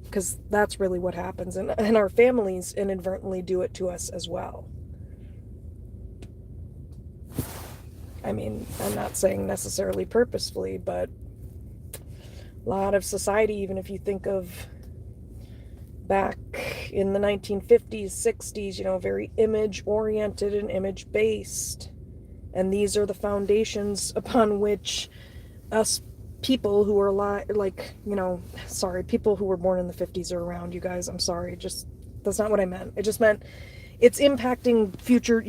Because that's really what happens. And our families inadvertently do it to us as well. I mean, I'm not saying necessarily purposefully, but a lot of society, even if you think of back in the 1950s, 60s, very image-oriented and image-based. And these are the foundations upon which us people who are people who were born in the 50s are around, you guys. I'm sorry. That's not what I meant. It just meant it's impacting future,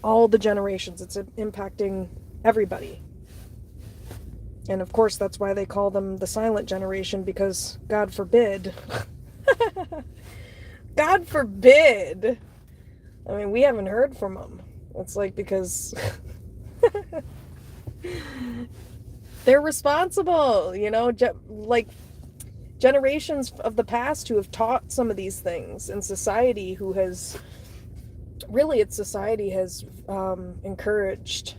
all the generations. It's impacting everybody. And of course, that's why they call them the silent generation, because God forbid. God forbid. I mean, we haven't heard from them. It's like, because they're responsible, like generations of the past who have taught some of these things, and society who has encouraged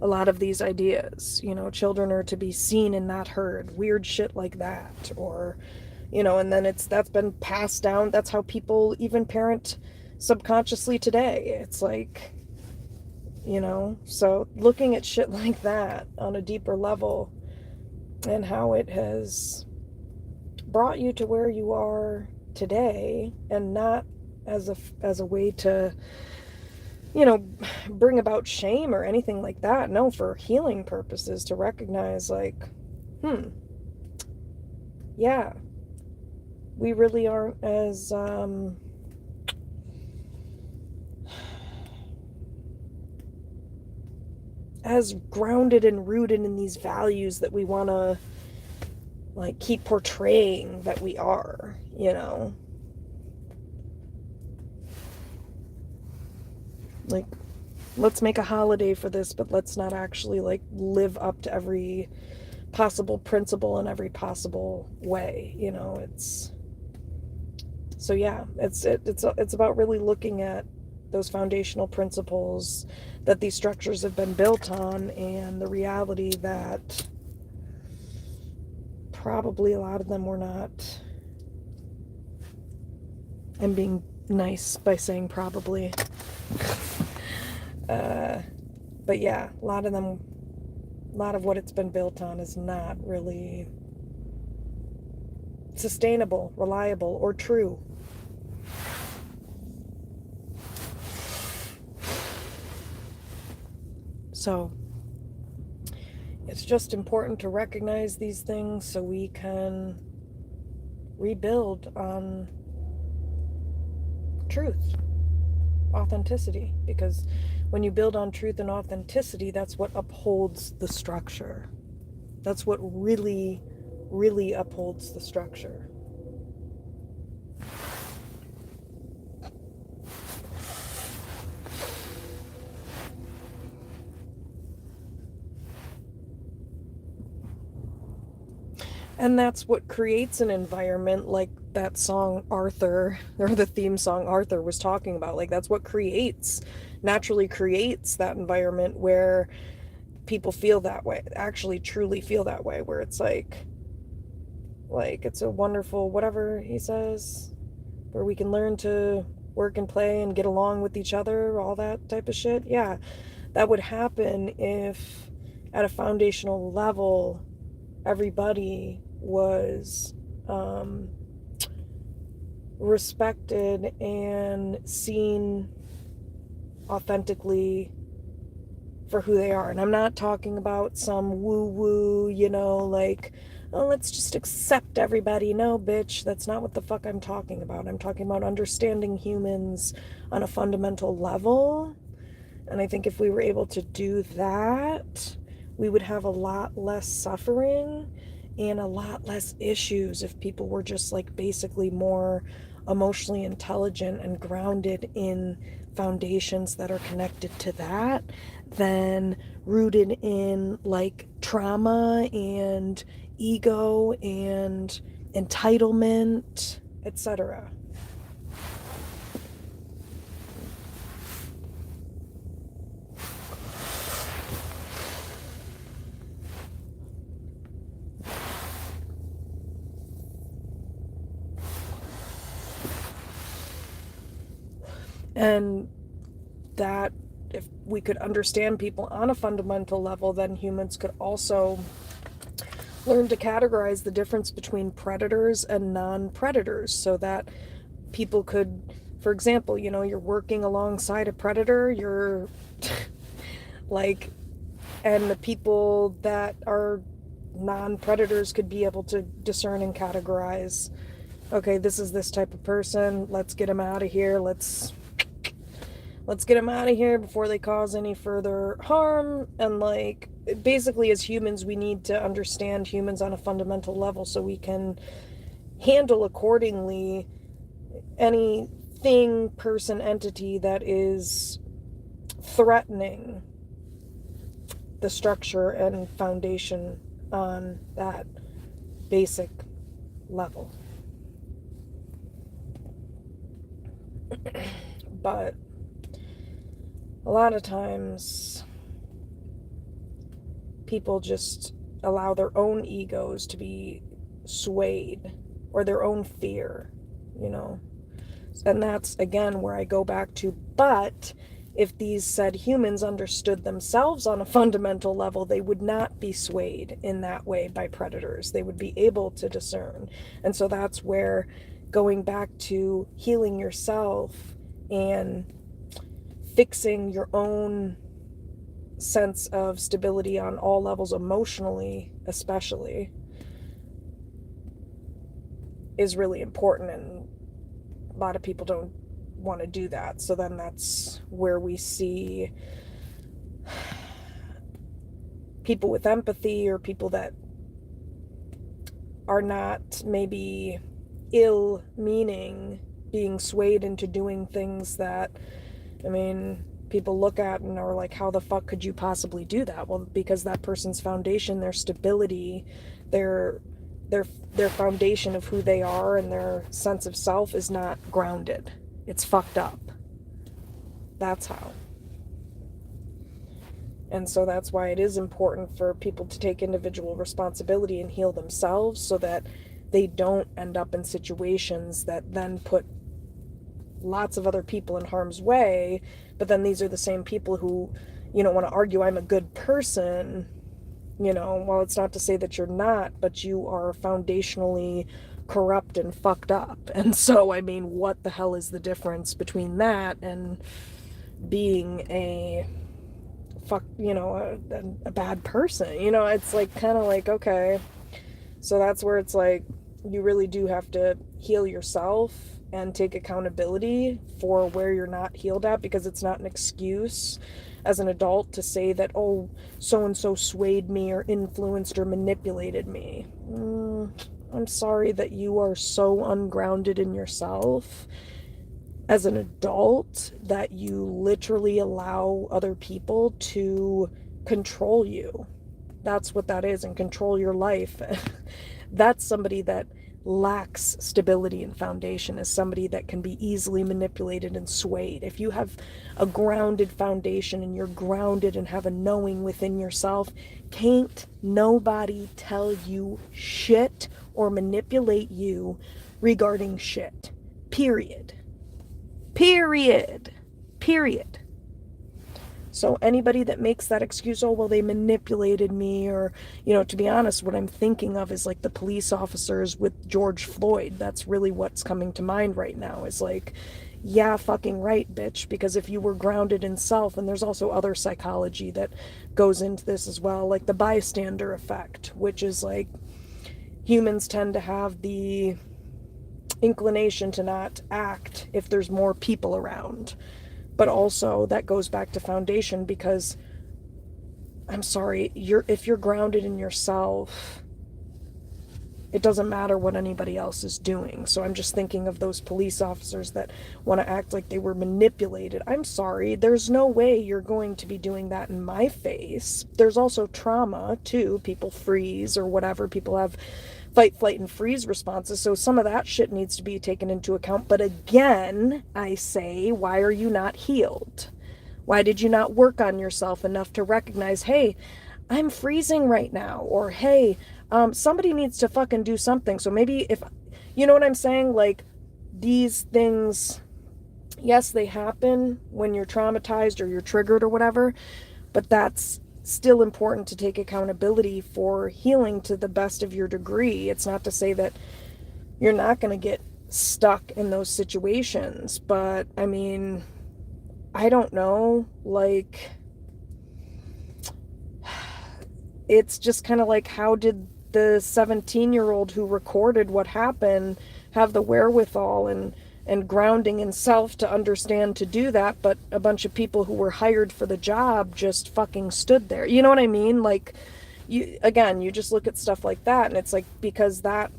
a lot of these ideas. Children are to be seen and not heard, weird shit like that, or and then that's been passed down. That's how people even parent subconsciously today. It's like, so looking at shit like that on a deeper level, and how it has brought you to where you are today, and not as a way to bring about shame or anything like that. No, for healing purposes, to recognize like, yeah, we really aren't as grounded and rooted in these values that we want to like keep portraying that we are, like, let's make a holiday for this, but let's not actually like live up to every possible principle in every possible way. It's so yeah, it's about really looking at those foundational principles that these structures have been built on, and the reality that probably a lot of them were not. I'm being nice by saying probably. But yeah, a lot of what it's been built on is not really sustainable, reliable, or true. So it's just important to recognize these things so we can rebuild on truth, authenticity, because when you build on truth and authenticity, that's what upholds the structure. That's what really, really upholds the structure. And that's what creates an environment like that song Arthur, or the theme song Arthur was talking about. Like, that's what naturally creates that environment where people feel that way, actually truly feel that way, where it's like it's a wonderful, whatever he says, where we can learn to work and play and get along with each other, all that type of shit. Yeah, that would happen if at a foundational level everybody was respected and seen authentically for who they are. And I'm not talking about some woo-woo, like, oh, let's just accept everybody. No, bitch, that's not what the fuck I'm talking about. I'm talking about understanding humans on a fundamental level. And I think if we were able to do that, we would have a lot less suffering and a lot less issues if people were just like basically more emotionally intelligent and grounded in foundations that are connected to that than rooted in like trauma and ego and entitlement, etc. And that if we could understand people on a fundamental level, then humans could also learn to categorize the difference between predators and non-predators, so that people could, for example, you're working alongside a predator, you're like, and the people that are non-predators could be able to discern and categorize, okay, this is this type of person, let's get him out of here, let's get them out of here before they cause any further harm. And like, basically, as humans, we need to understand humans on a fundamental level so we can handle accordingly anything, person, entity that is threatening the structure and foundation on that basic level. But a lot of times people just allow their own egos to be swayed, or their own fear, and that's again where I go back to, but if these said humans understood themselves on a fundamental level, they would not be swayed in that way by predators. They would be able to discern. And so that's where going back to healing yourself and fixing your own sense of stability on all levels, emotionally especially, is really important, and a lot of people don't want to do that. So then that's where we see people with empathy, or people that are not maybe ill-meaning, being swayed into doing things that, I mean, people look at and are like, how the fuck could you possibly do that? Well, because that person's foundation, their stability, their foundation of who they are and their sense of self is not grounded. It's fucked up. That's how. And so that's why it is important for people to take individual responsibility and heal themselves, so that they don't end up in situations that then put lots of other people in harm's way. But then these are the same people who, want to argue, I'm a good person. Well, it's not to say that you're not, but you are foundationally corrupt and fucked up. And so, I mean, what the hell is the difference between that and being a bad person? It's like, kind of like, okay. So that's where it's like, you really do have to heal yourself and take accountability for where you're not healed at, because it's not an excuse as an adult to say that, oh, so-and-so swayed me or influenced or manipulated me. I'm sorry that you are so ungrounded in yourself as an adult that you literally allow other people to control you. That's what that is, and control your life. That's somebody that lacks stability and foundation, is somebody that can be easily manipulated and swayed. If you have a grounded foundation and you're grounded and have a knowing within yourself, can't nobody tell you shit or manipulate you regarding shit. Period. Period. Period. So anybody that makes that excuse, oh, well, they manipulated me, or, to be honest, what I'm thinking of is like the police officers with George Floyd. That's really what's coming to mind right now, is like, yeah, fucking right, bitch. Because if you were grounded in self, and there's also other psychology that goes into this as well, like the bystander effect, which is like, humans tend to have the inclination to not act if there's more people around. But also that goes back to foundation, because I'm sorry, if you're grounded in yourself, it doesn't matter what anybody else is doing. So I'm just thinking of those police officers that want to act like they were manipulated. I'm sorry, there's no way you're going to be doing that in my face. There's also trauma too. People freeze or whatever. People have fight, flight, and freeze responses. So some of that shit needs to be taken into account. But again, I say, why are you not healed? Why did you not work on yourself enough to recognize, hey, I'm freezing right now, or hey, somebody needs to fucking do something. So maybe if, you know what I'm saying? Like, these things, yes, they happen when you're traumatized or you're triggered or whatever, but that's still important to take accountability for healing to the best of your degree. It's not to say that you're not going to get stuck in those situations, but I mean, I don't know, like, it's just kind of like, how did the 17-year-old who recorded what happened have the wherewithal and grounding in self to understand to do that, but a bunch of people who were hired for the job just fucking stood there? You know what I mean? Like, you just look at stuff like that, and it's like, because that,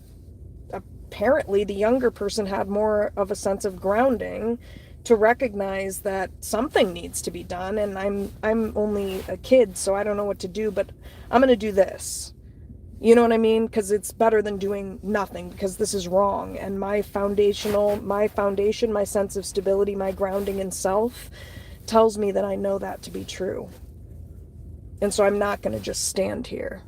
apparently the younger person had more of a sense of grounding to recognize that something needs to be done, and I'm only a kid, so I don't know what to do, but I'm going to do this. You know what I mean? Because it's better than doing nothing, because this is wrong. And my foundation, my sense of stability, my grounding in self tells me that I know that to be true. And so I'm not going to just stand here.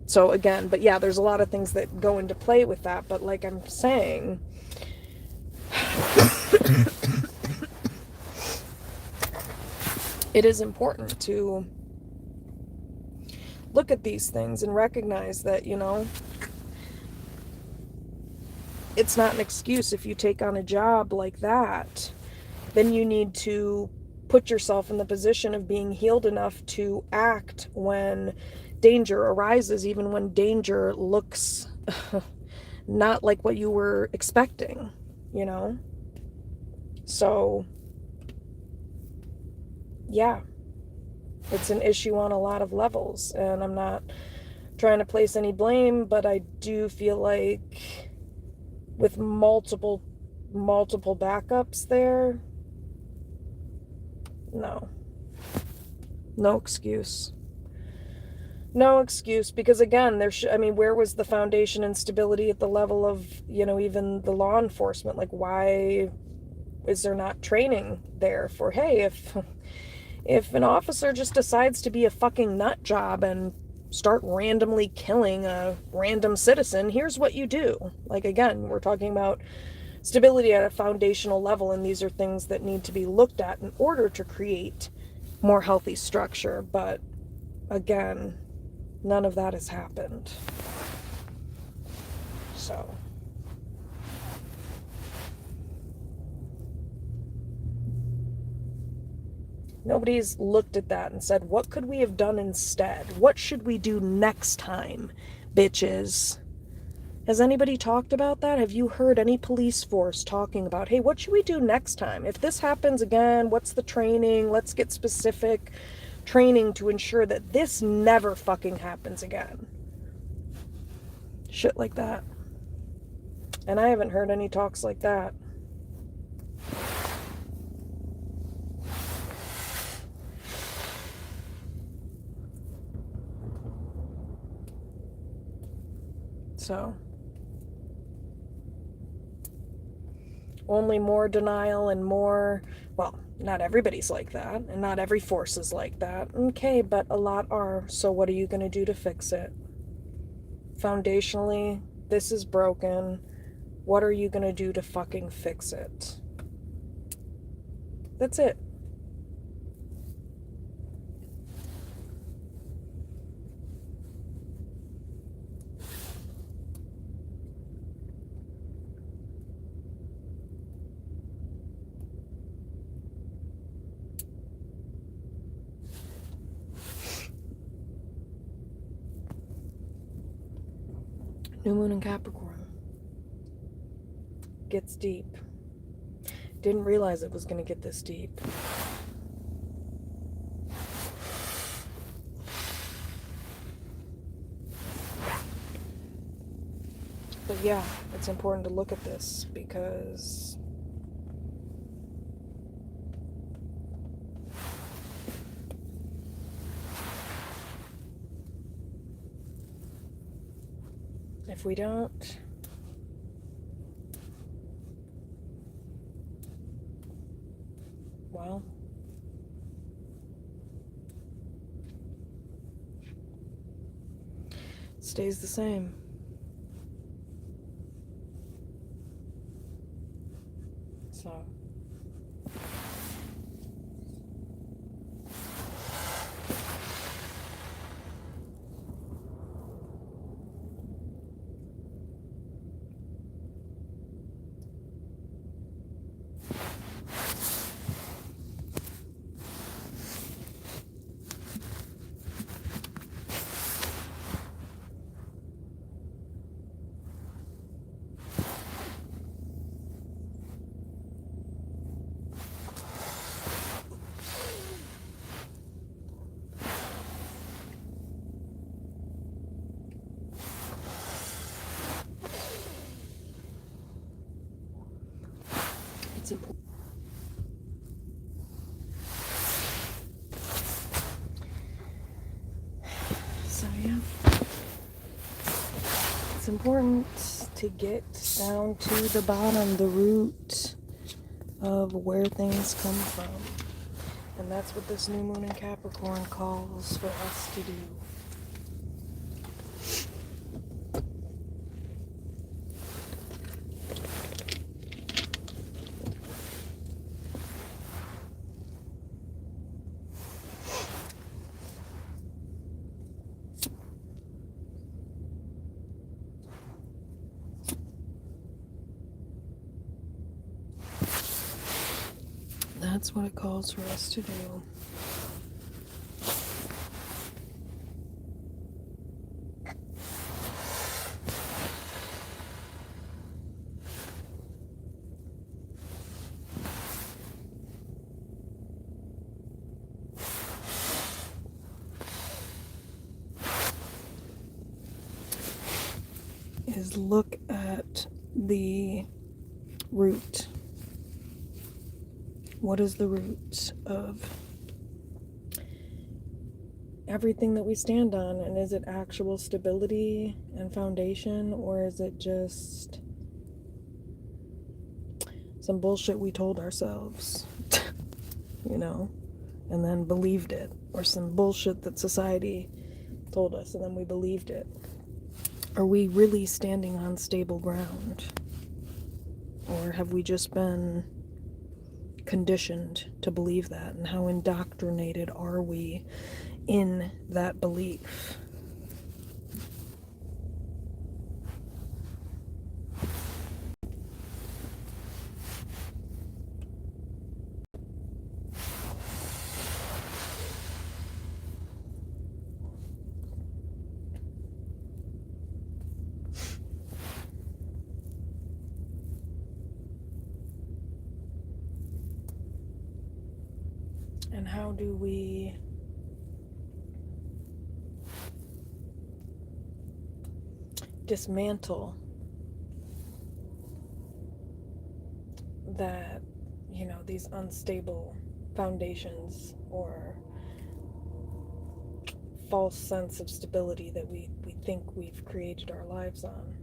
So again, but yeah, there's a lot of things that go into play with that. But like I'm saying, it is important to look at these things and recognize that, it's not an excuse. If you take on a job like that, then you need to put yourself in the position of being healed enough to act when danger arises, even when danger looks not like what you were expecting, you know? So, yeah, it's an issue on a lot of levels, and I'm not trying to place any blame, but I do feel like with multiple backups there, no excuse. No excuse, because again, where was the foundation and stability at the level of, even the law enforcement? Like, why is there not training there for, hey, if an officer just decides to be a fucking nut job and start randomly killing a random citizen, here's what you do. Like, again, we're talking about stability at a foundational level, and these are things that need to be looked at in order to create more healthy structure. But again, none of that has happened. So, nobody's looked at that and said, what could we have done instead? What should we do next time, bitches? Has anybody talked about that? Have you heard any police force talking about, hey, what should we do next time? If this happens again, what's the training? Let's get specific training to ensure that this never fucking happens again. Shit like that. And I haven't heard any talks like that. So, only more denial and more, well, not everybody's like that, and not every force is like that. Okay, but a lot are. So what are you going to do to fix it? Foundationally, this is broken. What are you going to do to fucking fix it? That's it. New moon in Capricorn. Gets deep. Didn't realize it was going to get this deep. But yeah, it's important to look at this because if we don't, well, it stays the same. So, it's important. So yeah, it's important to get down to the bottom, the root of where things come from. And that's what this new moon in Capricorn calls for us to do. that's what it calls for us to do. Is look at the root. What is the root of everything that we stand on? And is it actual stability and foundation, or is it just some bullshit we told ourselves, and then believed it, or some bullshit that society told us and then we believed it? Are we really standing on stable ground? Or have we just been conditioned to believe that? And how indoctrinated are we in that belief? And how do we dismantle that, these unstable foundations or false sense of stability that we think we've created our lives on?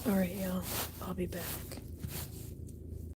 All right, y'all. I'll be back.